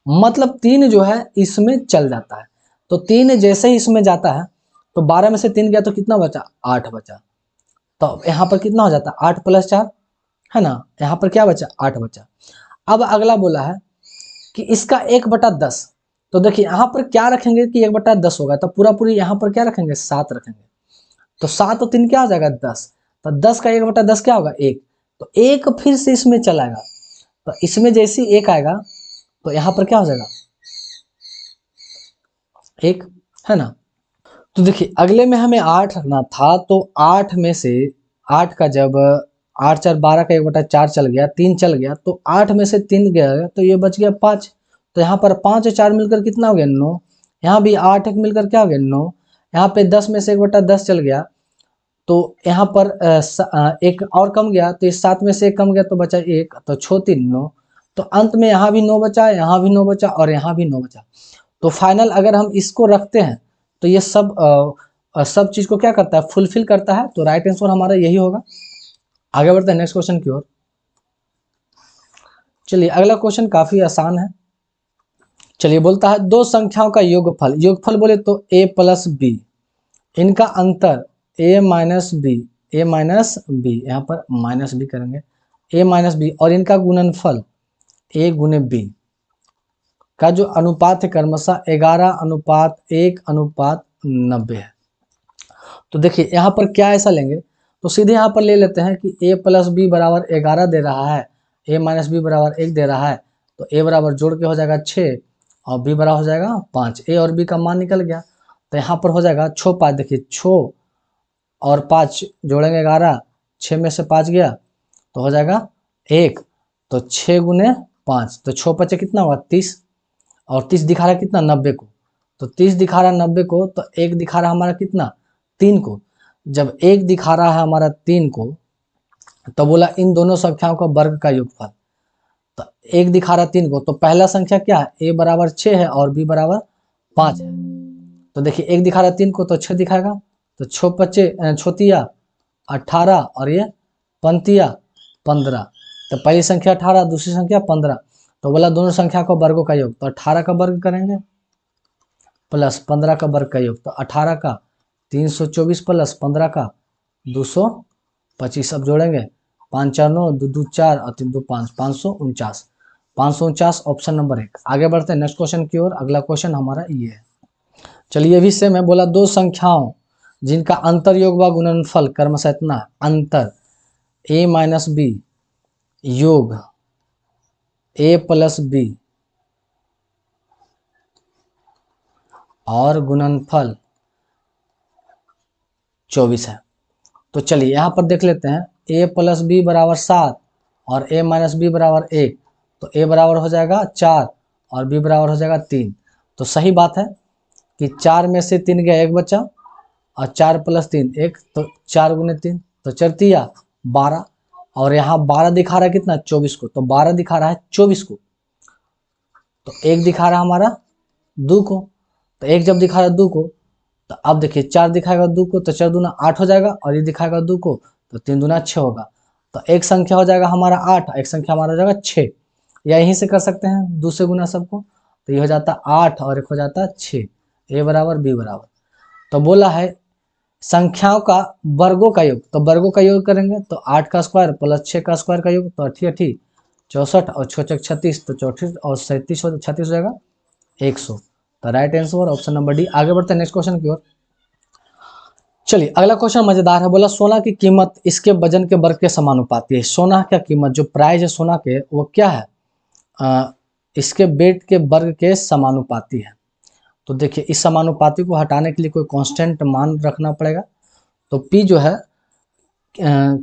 मतलब 3 जो है इसमें चल जाता है। तो 3 जैसे ही इसमें जाता है तो 12 में से 3 गया तो कितना बचा, 8 बचा। तो यहाँ पर कितना हो जाता है, 8 + 4, है ना। यहाँ पर क्या बचा, 8 बचा। अब अगला बोला है कि इसका 1/10। तो देखिए यहाँ पर क्या रखेंगे कि 1/10 होगा, तो पूरा पूरी यहाँ पर क्या रखेंगे, 7 रखेंगे। तो 7 और 3 क्या हो जाएगा, 10। तो 10 का 1/10 क्या होगा, 1। तो 1 फिर से इसमें चलाएगा, तो इसमें जैसे 1 आएगा तो यहाँ पर क्या हो जाएगा, 1, है ना। तो देखिए अगले में हमें 8 रखना था, तो 8 में से 8 का जब 8 4 12 का 1/4 चल गया, 3 चल गया, तो 8 में से 3 गया तो ये बच गया 5। तो यहाँ पर 5 और 4 मिलकर कितना हो गया, 9। यहाँ भी 8 एक मिलकर क्या हो गया, 9। यहाँ पे 10 में से 1/10 चल गया, तो यहाँ पर एक और कम गया, तो इस 7 में से एक कम गया तो बचा 1, तो 6 3 9। तो अंत में यहाँ भी 9 बचा, यहाँ भी 9 बचा और यहाँ भी 9 बचा। तो फाइनल अगर हम इसको रखते हैं तो ये सब चीज को क्या करता है, फुलफिल करता है। तो राइट आंसर हमारा यही होगा। आगे बढ़ते हैं नेक्स्ट क्वेश्चन की ओर। चलिए अगला क्वेश्चन काफी आसान है। चलिए बोलता है दो संख्याओं का योगफल, योगफल बोले तो a + b, इनका अंतर a - b, यहाँ पर -b करेंगे, a - b, और इनका गुणनफल a × b का जो अनुपात है क्रमशः 11:1:90 है। तो देखिए यहाँ पर क्या ऐसा लेंगे, तो सीधे यहाँ पर ले लेते हैं कि a + b = 11 दे रहा है, a - b = 1 दे रहा है, तो a बराबर जोड़ के हो जाएगा 6 और b बराबर हो जाएगा 5। a और b का मान निकल गया, तो यहाँ पर हो जाएगा 6 5, देखिए 6 और 5 जोड़ेंगे 11, 6 में से 5 गया तो हो जाएगा 1, तो 6 × 5, तो 6 5 कितना हुआ, 30, और 30 दिखा रहा है कितना, 90 को। तो 30 दिखा रहा है 90 को, तो 1 दिखा रहा है हमारा कितना, 3 को। जब 1 दिखा रहा है हमारा 3 को, तो बोला इन दोनों संख्याओं का वर्ग का योगफल। तो 1 दिखा रहा है 3 को, तो पहला संख्या क्या है, a = 6 है और b = 5 है। तो देखिए 1 दिखा रहा है 3 को तो 6 दिखाएगा, तो 6 5 छोतिया 18 और ये पंतिया 15। तो पहली संख्या 18, दूसरी संख्या 15। तो बोला दोनों संख्या को वर्गों का योग, तो 18 का वर्ग करेंगे प्लस 15 का वर्ग का योग, तो 18 का 324 प्लस 15 का 225। अब जोड़ेंगे 5 4 9, 2 2 4 और 3 2 5, 549। 549 ऑप्शन नंबर 1। आगे बढ़ते हैं नेक्स्ट क्वेश्चन की ओर। अगला क्वेश्चन हमारा ये है। चलिए अभी से मैं बोला दो संख्याओं जिनका अंतर योग व गुणनफल क्रमशः इतना अंतर a - b योग a + b और गुणनफल 24 है। तो चलिए यहाँ पर देख लेते हैं a + b = 7 और a - b = 1, तो a बराबर हो जाएगा 4 और b बराबर हो जाएगा 3। तो सही बात है कि 4 में से 3 गया, 1 बचा, और 4 + 3 1, तो 4 × 3 तो 4 तिया 12, और यहाँ 12 दिखा रहा है कितना, 24 को, तो 12 दिखा रहा है 24 को, तो 1 दिखा रहा है हमारा 2 को, तो 1 जब दिखा रहा है 2 को, तो अब देखिए 4 दिखाएगा 2 को, तो 4 दूना 8 हो जाएगा, और ये दिखाएगा 2 को, तो 3 दूना 6 होगा। तो एक संख्या हो जाएगा हमारा 8, एक संख्या हमारा हो जाएगा 6, या यहीं से कर सकते हैं 2 से गुना सबको, तो ये हो जाता 8 और एक हो जाता 6, a बराबर b बराबर। तो बोला है संख्याओं का वर्गों का योग, तो वर्गों का योग करेंगे तो 8 का स्क्वायर प्लस 6 का स्क्वायर का योग, तो 8 64 और 6 36, तो 34 और 37 36 हो जाएगा 100। तो right answer option number D. आगे बढ़ते हैं नेक्स्ट क्वेश्चन की ओर। चलिए अगला क्वेश्चन मजेदार है। बोला सोना की कीमत इसके वजन के वर्ग के समानुपाती है। सोना का कीमत जो प्राइस है सोना के वो क्या है, इसके वेट के वर्ग के समानुपाती है। तो देखिए इस समानुपाती को हटाने के लिए कोई कांस्टेंट मान रखना पड़ेगा। तो P जो है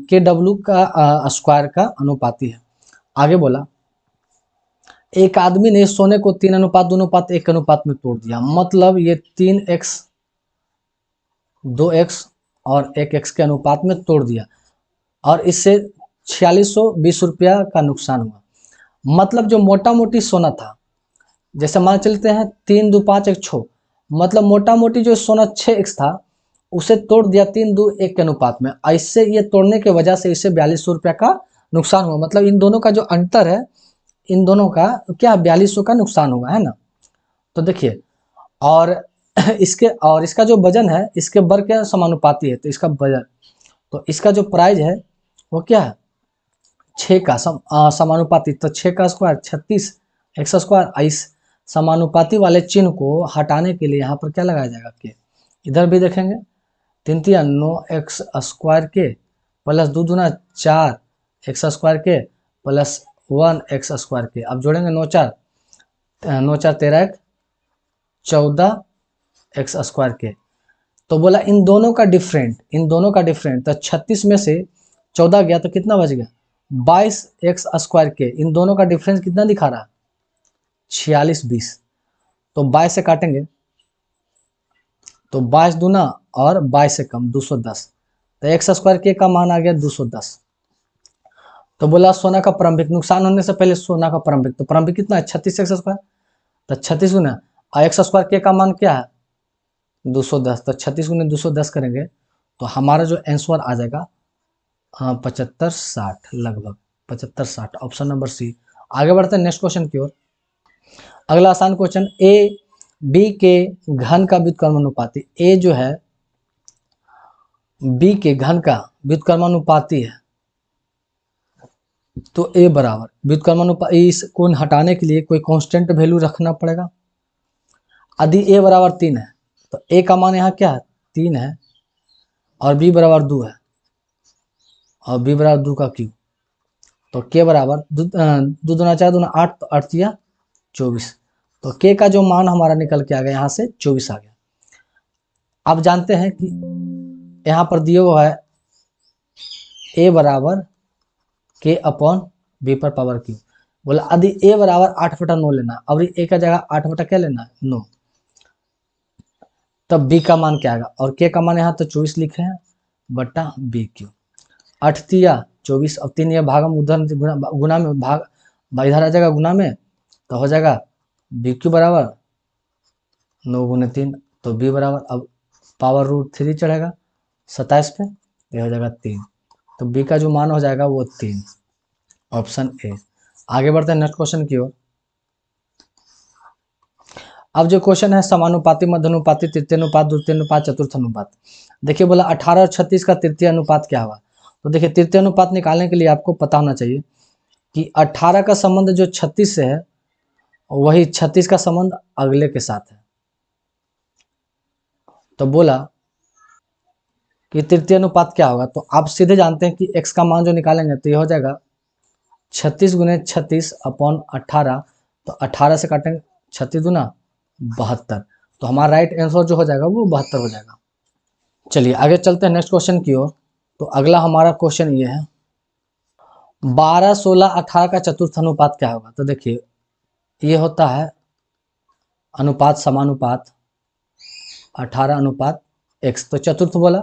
KW का स्क्वायर का अनुपाती है। आगे बोला एक आदमी ने सोने को 3:2:1 के अनुपात में तोड़ दिया। मतलब ये 3x 2x और 1x के अनुपात में तोड़ दिया और इससे 4620 रुपया का नुकसान हुआ। मतलब जो मोटा मोटी सोना था, जैसे मान चलते हैं 3 2 5 1 6, मतलब मोटा मोटी जो सोना 6x था उसे तोड़ दिया 3 2 1 के अनुपात में। इससे ये तोड़ने के वजह से इसे 4200 रुपया का नुकसान हुआ। मतलब इन दोनों का जो अंतर है, इन दोनों का क्या 4200 का नुकसान हुआ है ना। तो देखिए और इसका जो वजन है इसके वर्ग के समानुपाती है। तो इसका वजन, तो इसका जो प्राइस है वो क्या है 6 का समानुपाती। तो 6 का स्क्वायर 36 एक्स स्क्वायर। इस समानुपाती वाले चिन्ह को हटाने के लिए यहाँ पर क्या लगाया जाएगा के, इधर भी देखेंगे 3 3 9 एक्स स्क्वायर के प्लस 2 दूना 4 एक्स स्क्वायर के प्लस 1 एक्स स्क्वायर के। अब जोड़ेंगे 9 4 13 1 14 एक्स स्क्वायर के। तो बोला इन दोनों का डिफरेंट, तो 36 में से 14 गया तो कितना बच गया 22 एक्स स्क्वायर के। इन दोनों का डिफरेंस कितना दिखा रहा 4620। तो 22 से काटेंगे तो 22 दूना और 22 से कम 210। तो एक्स स्क्वायर के का मान आ गया 210। तो बोला सोना का प्रारंभिक नुकसान होने से पहले सोना का प्रारंभिक, तो प्रारंभिक कितना है 36 एक्स स्क्वायर। तो 36 गुना एक्स स्क्वायर के का मान क्या है 210। तो 36 गुने 210 करेंगे तो हमारा जो आंसर आ जाएगा 75-60, लगभग 75-60, ऑप्शन नंबर सी। आगे बढ़ते हैं नेक्स्ट क्वेश्चन की ओर। अगला आसान क्वेश्चन, ए बी के घन का व्युत्क्रमानुपाती। ए जो है बी के घन का व्युत्क्रमानुपाती है। तो ए बराबर व्युत्क्रमानुपाती, इस को हटाने के लिए कोई कांस्टेंट वैल्यू रखना पड़ेगा। यदि ए बराबर 3 है तो ए का मान यहाँ क्या है 3 है और बी बराबर 2 है और बी बराबर 2 का क्यूब। तो के बराबर 2 दूना 4 दूना 8, तो 8 या 24। तो के का जो मान हमारा निकल के आ गया यहाँ से 24 आ गया। अब जानते हैं कि यहाँ पर दिया हुआ है ए बराबर के अपॉन बी पर पावर क्यू। बोला यदि ए बराबर 8/9 लेना, अब ए का जगह 8 क्या लेना है 9, तब बी का मान क्या आएगा। और के का मान यहाँ तो 24 लिखे हैं बट्टा बी क्यू। 8 तिया 24, अब 3 या भागम उधर गुना में भाग इधर आ जाएगा गुना में, तो हो जाएगा बी क्यू बराबर 9 गुने 3। तो बी बराबर अब पावर रूट 3 चढ़ेगा 27 पे, ये हो जाएगा 3। तो बी का जो मान हो जाएगा वो 3, ऑप्शन ए। आगे बढ़ते हैं नेक्स्ट क्वेश्चन की ओर। अब जो क्वेश्चन है समानुपाती, मध्यानुपाती, तृतीय अनुपात, द्वितीय अनुपात, चतुर्थ अनुपात। देखिए बोला 18 और 36 का तृतीय अनुपात क्या हुआ। तो देखिए तृतीय अनुपात निकालने के लिए आपको पता होना चाहिए कि 18 का संबंध जो 36 से है वही 36 का संबंध अगले के साथ है। तो बोला कि तृतीय अनुपात क्या होगा, तो आप सीधे जानते हैं कि x का मान जो निकालेंगे तो ये हो जाएगा 36 गुने 36 अपॉन 18। तो 18 से काटेंगे 36 दूना 72। तो हमारा राइट आंसर जो हो जाएगा वो 72 हो जाएगा। चलिए आगे चलते हैं नेक्स्ट क्वेश्चन की ओर। तो अगला हमारा क्वेश्चन ये है 12 16 18 का चतुर्थ अनुपात क्या होगा। तो देखिए ये होता है अनुपात समानुपात 18:x। तो चतुर्थ बोला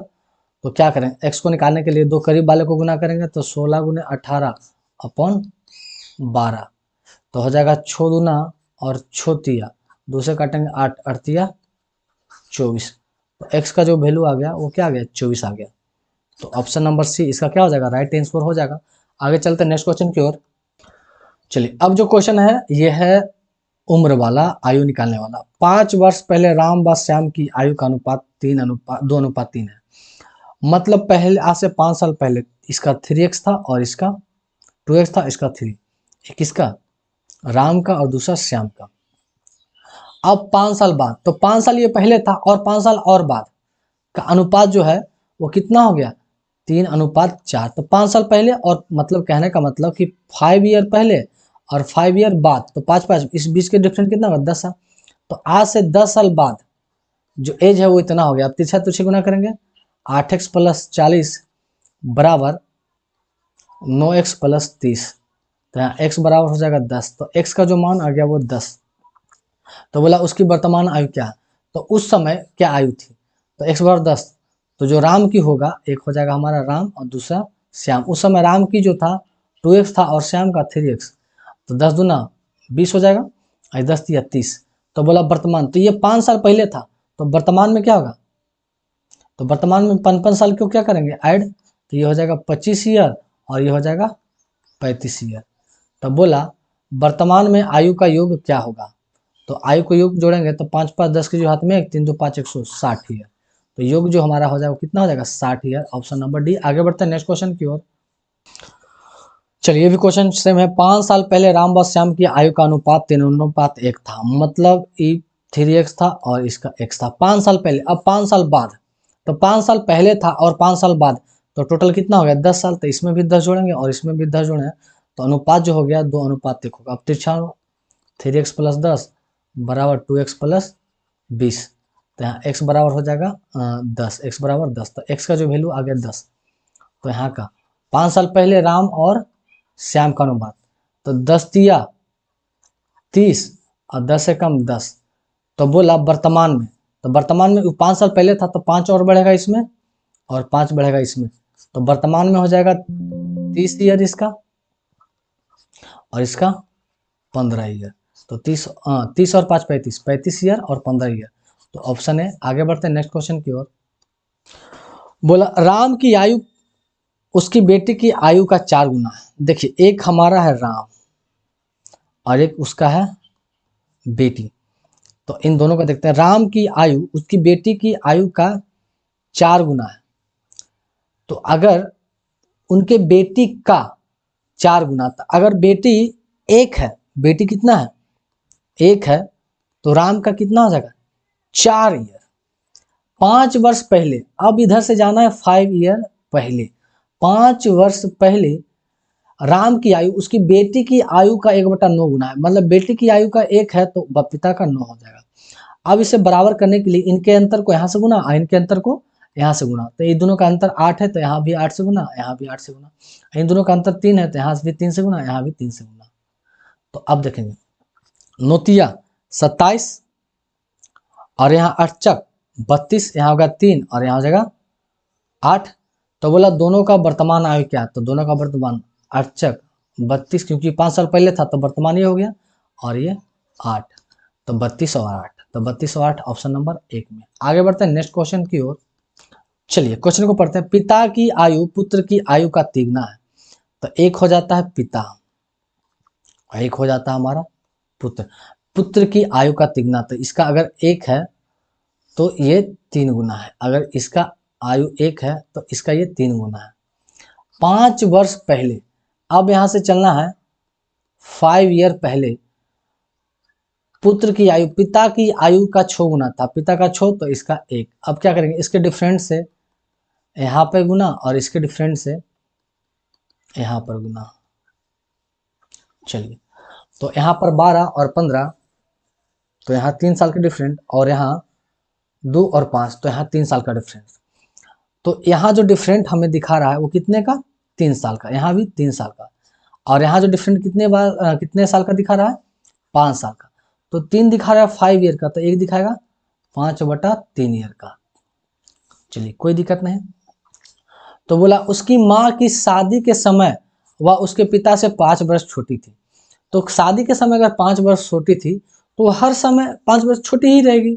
तो क्या करें, x को निकालने के लिए दो करीब वाले को गुना करेंगे तो 16 गुने 18 अपॉन 12। तो हो जाएगा 6 दूना और 6 तिया, 2 से काटेंगे 8 8 24। तो x का जो वैल्यू आ गया वो क्या आ गया 24 आ गया। तो ऑप्शन नंबर सी इसका क्या हो जाएगा राइट आंसर हो जाएगा। आगे चलते हैं नेक्स्ट क्वेश्चन की ओर। चलिए अब जो क्वेश्चन है ये है उम्र वाला, आयु निकालने वाला। 5 वर्ष पहले राम व श्याम की आयु का अनुपात 2:3 है। मतलब पहले आज से 5 साल पहले इसका 3x था और इसका 2x था, इसका 3। एक इसका राम का और दूसरा श्याम का। अब 5 साल बाद, तो 5 साल ये पहले था और 5 साल और बाद का अनुपात जो है वो कितना हो गया, 3:4। तो 5 साल पहले और मतलब कहने का मतलब कि 5 ईयर पहले और 5 ईयर बाद, तो 5 इस बीच के डिफरेंस कितना होगा, 10 साल। तो आज से 10 साल बाद जो एज है वो इतना हो गया। अब तिरछा तुरछी गुना करेंगे, 8x + 40 बराबर 9x + 30। तो यहाँ x बराबर हो जाएगा 10। तो x का जो मान आ गया वो 10। तो बोला उसकी वर्तमान आयु क्या है, तो उस समय क्या आयु थी, तो x बराबर 10। तो जो राम की होगा, एक हो जाएगा हमारा राम और दूसरा श्याम। उस समय राम की जो था 2x था और श्याम का 3x। तो 10 दूना 20 हो जाएगा और 10 या 30। तो बोला वर्तमान, तो ये 5 साल पहले था, तो वर्तमान में क्या होगा, तो वर्तमान में 5 साल क्यों क्या करेंगे ऐड, तो ये हो जाएगा 25 ईयर और ये हो जाएगा 35 ईयर। तब बोला वर्तमान में आयु का योग क्या होगा, तो आयु को योग जोड़ेंगे तो 5 5 10 के जो हाथ में 1 3 2 5 160 ईयर। तो योग जो हमारा हो जाएगा कितना हो जाएगा 60 ईयर। Option number D. आगे बढ़ते हैं नेक्स्ट क्वेश्चन की ओर। चलिए ये भी क्वेश्चन सेम है। 5 साल पहले राम व श्याम की आयु का अनुपात 3:1 था, मतलब ई 3x था और इसका x था 5 साल पहले। अब 5 साल बाद, तो 5 साल पहले था और 5 साल बाद, तो टोटल कितना हो गया 10 साल। तो इसमें भी 10 जोड़ेंगे और इसमें भी 10 जोड़े, तो अनुपात जो हो गया 2:1 होगा। अब तिरछा 3x + 10 बराबर 2x + 20। तो यहाँ x बराबर हो जाएगा 10, x बराबर 10। तो x का जो वैल्यू आ गया 10। तो यहाँ का 5 साल पहले राम और श्याम का अनुपात, तो 10 तिया 30 और 10 से कम 10। तो बोला वर्तमान में, तो वर्तमान में 5 साल पहले था तो 5 और बढ़ेगा इसमें और 5 बढ़ेगा इसमें। तो वर्तमान में हो जाएगा 30 ईयर इसका और इसका 15 ईयर। तो 30 और 5 35 ईयर और 15 ईयर। तो ऑप्शन है। आगे बढ़ते हैं नेक्स्ट क्वेश्चन की ओर। बोला राम की आयु उसकी बेटी की आयु का 4 गुना है। देखिए एक हमारा है राम और एक उसका है बेटी। तो इन दोनों का देखते हैं। राम की आयु उसकी बेटी की आयु का 4 गुना है। तो अगर उनके बेटी का 4 गुना था, अगर बेटी एक है, बेटी कितना है एक है, तो राम का कितना हो जाएगा 4 ईयर। 5 वर्ष पहले, अब इधर से जाना है 5 ईयर पहले। 5 वर्ष पहले राम की आयु उसकी बेटी की आयु का 1/9 गुना है, मतलब बेटी की आयु का 1 है तो पिता का 9 हो जाएगा। अब इसे बराबर करने के लिए इनके अंतर को यहाँ से गुना और इनके अंतर को यहाँ से गुना। तो इन दोनों का अंतर 8 है तो यहाँ भी 8 से गुना, यहाँ भी 8 से गुना। इन दोनों का अंतर 3 है तो यहाँ से भी 3 से गुना, यहाँ भी 3 से गुना। तो अब देखेंगे नोतिया 27 और यहाँ अड़चक 32, यहाँ होगा 3 और यहाँ हो जाएगा 8। तो बोला दोनों का वर्तमान आयु क्या है, तो दोनों का वर्तमान अड़चक 32, क्योंकि 5 साल पहले था तो वर्तमान ये हो गया और ये 8। तो 32 और 8, तो 32 और 8 ऑप्शन नंबर 1 में। आगे बढ़ते हैं नेक्स्ट क्वेश्चन की ओर। चलिए क्वेश्चन को पढ़ते हैं। पिता की आयु पुत्र की आयु का तिगुना है। तो एक हो जाता है पिता और एक हो जाता है हमारा पुत्र। पुत्र की आयु का तिगुना, तो इसका अगर 1 है तो ये 3 गुना है, अगर इसका आयु 1 है तो इसका ये 3 गुना है। 5 वर्ष पहले, अब यहाँ से चलना है 5 ईयर पहले, पुत्र की आयु पिता की आयु का 6 गुना था, पिता का 6 तो इसका 1। अब क्या करेंगे, इसके डिफरेंस से यहाँ पे गुना और इसके डिफरेंस से यहाँ पर गुना। चलिए तो यहाँ पर 12 और 15, तो यहाँ 3 साल के डिफरेंट, और यहाँ 2 और 5, तो यहाँ 3 साल का डिफरेंस। तो यहाँ जो डिफरेंट हमें दिखा रहा है वो कितने का 3 साल का, यहाँ भी 3 साल का। और यहाँ जो डिफरेंट कितने साल का दिखा रहा है 5 साल का। तो 3 दिखा रहा है 5 ईयर का, तो एक दिखाएगा 5/3 ईयर का। चलिए कोई दिक्कत नहीं। तो बोला उसकी माँ की शादी के समय वह उसके पिता से 5 वर्ष छोटी थी। तो शादी के समय अगर 5 वर्ष छोटी थी तो हर समय 5 वर्ष छोटी ही रहेगी।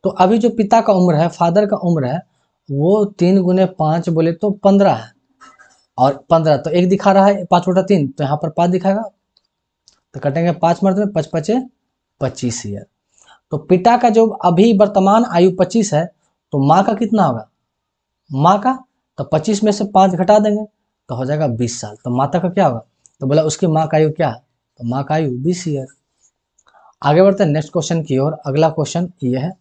तो अभी जो पिता का उम्र है, फादर का उम्र है, वो 3 गुने 5 बोले तो 15 है, और 15 तो एक दिखा रहा है 5/3, तो यहाँ पर 5 दिखाएगा, तो कटेंगे 5 मर्द में 5 5 25 ईयर। तो पिता का जो अभी वर्तमान आयु 25 है, तो माँ का कितना होगा, माँ का तो 25 में से 5 घटा देंगे तो हो जाएगा 20 साल। तो माता का क्या होगा, तो बोला उसकी माँ का आयु क्या है, तो माँ का आयु 20 ईयर। आगे बढ़ते हैं नेक्स्ट क्वेश्चन की ओर। अगला क्वेश्चन ये है,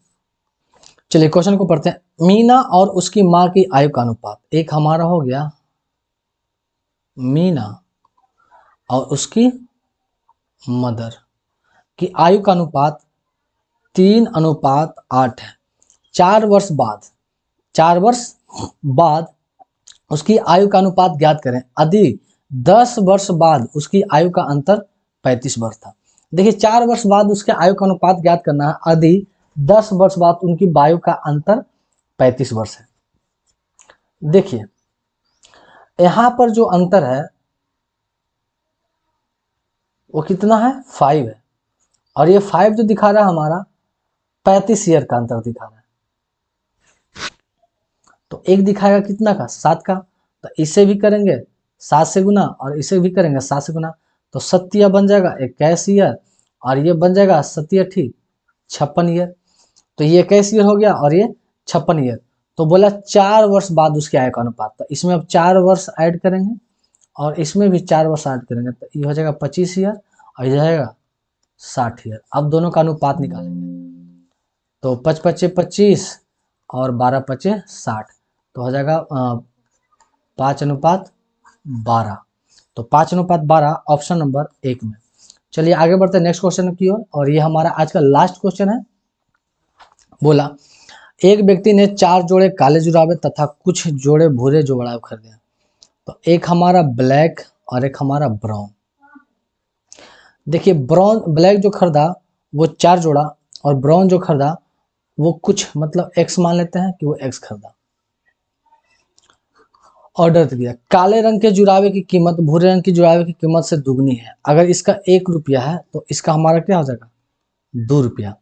चलिए क्वेश्चन को पढ़ते हैं। मीना और उसकी माँ की आयु का अनुपात, एक हमारा हो गया मीना और उसकी मदर की आयु का अनुपात 3:8 है। 4 वर्ष बाद उसकी आयु का अनुपात ज्ञात करें। यदि 10 वर्ष बाद उसकी आयु का अंतर 35 वर्ष था। देखिए 4 वर्ष बाद उसके आयु का अनुपात ज्ञात करना है। यदि 10 वर्ष बाद उनकी आयु का अंतर 35 वर्ष है। देखिए यहां पर जो अंतर है वो कितना है, 5 है। और ये 5 जो दिखा रहा है हमारा 35 ईयर का अंतर दिखा रहा है। तो एक दिखाएगा कितना का, 7 का। तो इसे भी करेंगे 7 से गुना और इसे भी करेंगे 7 से गुना। तो 7 बन जाएगा 21 ईयर और ये बन जाएगा 7 ठीक 56 ईयर। तो ये 21 ईयर हो गया और ये 56 ईयर। तो बोला 4 वर्ष बाद उसकी आयु का अनुपात। तो इसमें अब 4 वर्ष ऐड करेंगे और इसमें भी 4 वर्ष ऐड करेंगे। तो ये हो जाएगा 25 ईयर और ये जाएगा 60 ईयर। अब दोनों का अनुपात निकालेंगे। तो 5 पच्चे 25 और 12 पच्चे 60। तो हो जाएगा 5:12। तो 5:12 ऑप्शन नंबर 1 में। चलिए आगे बढ़ते हैं नेक्स्ट क्वेश्चन की ओर। और ये हमारा आज का लास्ट क्वेश्चन है। बोला एक व्यक्ति ने 4 जोड़े काले जुराबे तथा कुछ जोड़े भूरे जुराबे खरीदे। तो एक हमारा ब्लैक और एक हमारा ब्राउन। देखिए ब्राउन ब्लैक जो खरीदा वो 4 जोड़ा और ब्राउन जो खरीदा वो कुछ मतलब x मान लेते हैं कि वो x खरीदा। ऑर्डर दिया काले रंग के जुराबे की कीमत भूरे रंग की जुराबे की कीमत से दुगनी है। अगर इसका 1 रुपया है तो इसका हमारा क्या हो जाएगा, 2 रुपया।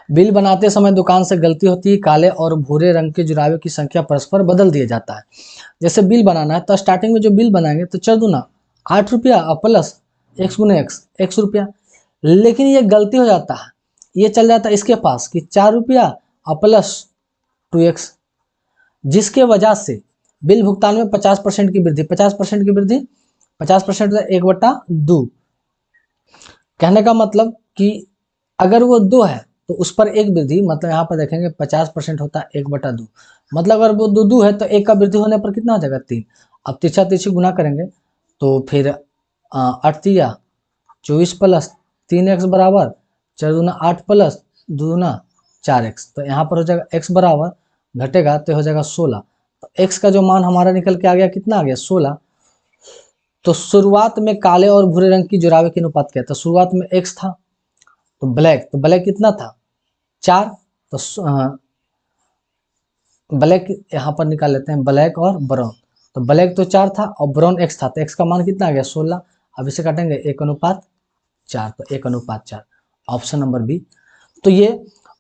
बिल बनाते समय दुकान से गलती होती है, काले और भूरे रंग के जुराबे की संख्या परस्पर बदल दिया जाता है। जैसे बिल बनाना है तो स्टार्टिंग में जो बिल बनाएंगे तो 4 दूना 8 रुपया और प्लस x गुने x रुपया। लेकिन ये गलती हो जाता है, ये चल जाता है इसके पास कि 4 रुपया और प्लस 2x, जिसके वजह से बिल भुगतान में 50% की वृद्धि 50% की वृद्धि 50% 1/2। कहने का मतलब कि अगर वो 2 है तो उस पर 1 वृद्धि, मतलब यहाँ पर देखेंगे 50% होता है 1/2। मतलब अगर वो 2 है तो 1 का वृद्धि होने पर कितना हो जाएगा, 3। अब तिरछा तिरछी गुना करेंगे तो फिर 8 तिया 24 प्लस 3x बराबर 4 दूना 8 प्लस 2 दूना 4x। तो यहाँ पर हो जाएगा x बराबर घटेगा तो हो जाएगा 16। तो x का जो मान हमारा निकल के आ गया कितना आ गया, 16। तो शुरुआत में काले और भूरे रंग की जुराबे की अनुपात क्या था, शुरुआत में x था। तो ब्लैक कितना था, 4। तो ब्लैक यहाँ पर निकाल लेते हैं, ब्लैक और ब्राउन। तो ब्लैक तो 4 था और ब्राउन x था। तो x का मान कितना आ गया, 16। अब इसे काटेंगे 1:4। तो 1:4 ऑप्शन नंबर बी। तो ये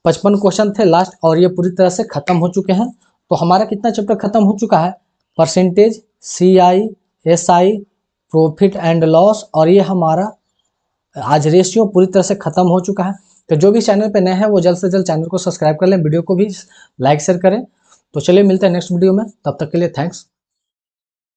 55 क्वेश्चन थे लास्ट और ये पूरी तरह से खत्म हो चुके हैं। तो हमारा कितना चैप्टर खत्म हो चुका है, percentage, CI, SI, profit and loss, और ये हमारा आज रेशियो पूरी तरह से खत्म हो चुका है। तो जो भी चैनल पे नए हैं वो जल्द से जल्द चैनल को सब्सक्राइब कर लें, वीडियो को भी लाइक शेयर करें। तो चलिए मिलते हैं नेक्स्ट वीडियो में, तब तक के लिए थैंक्स।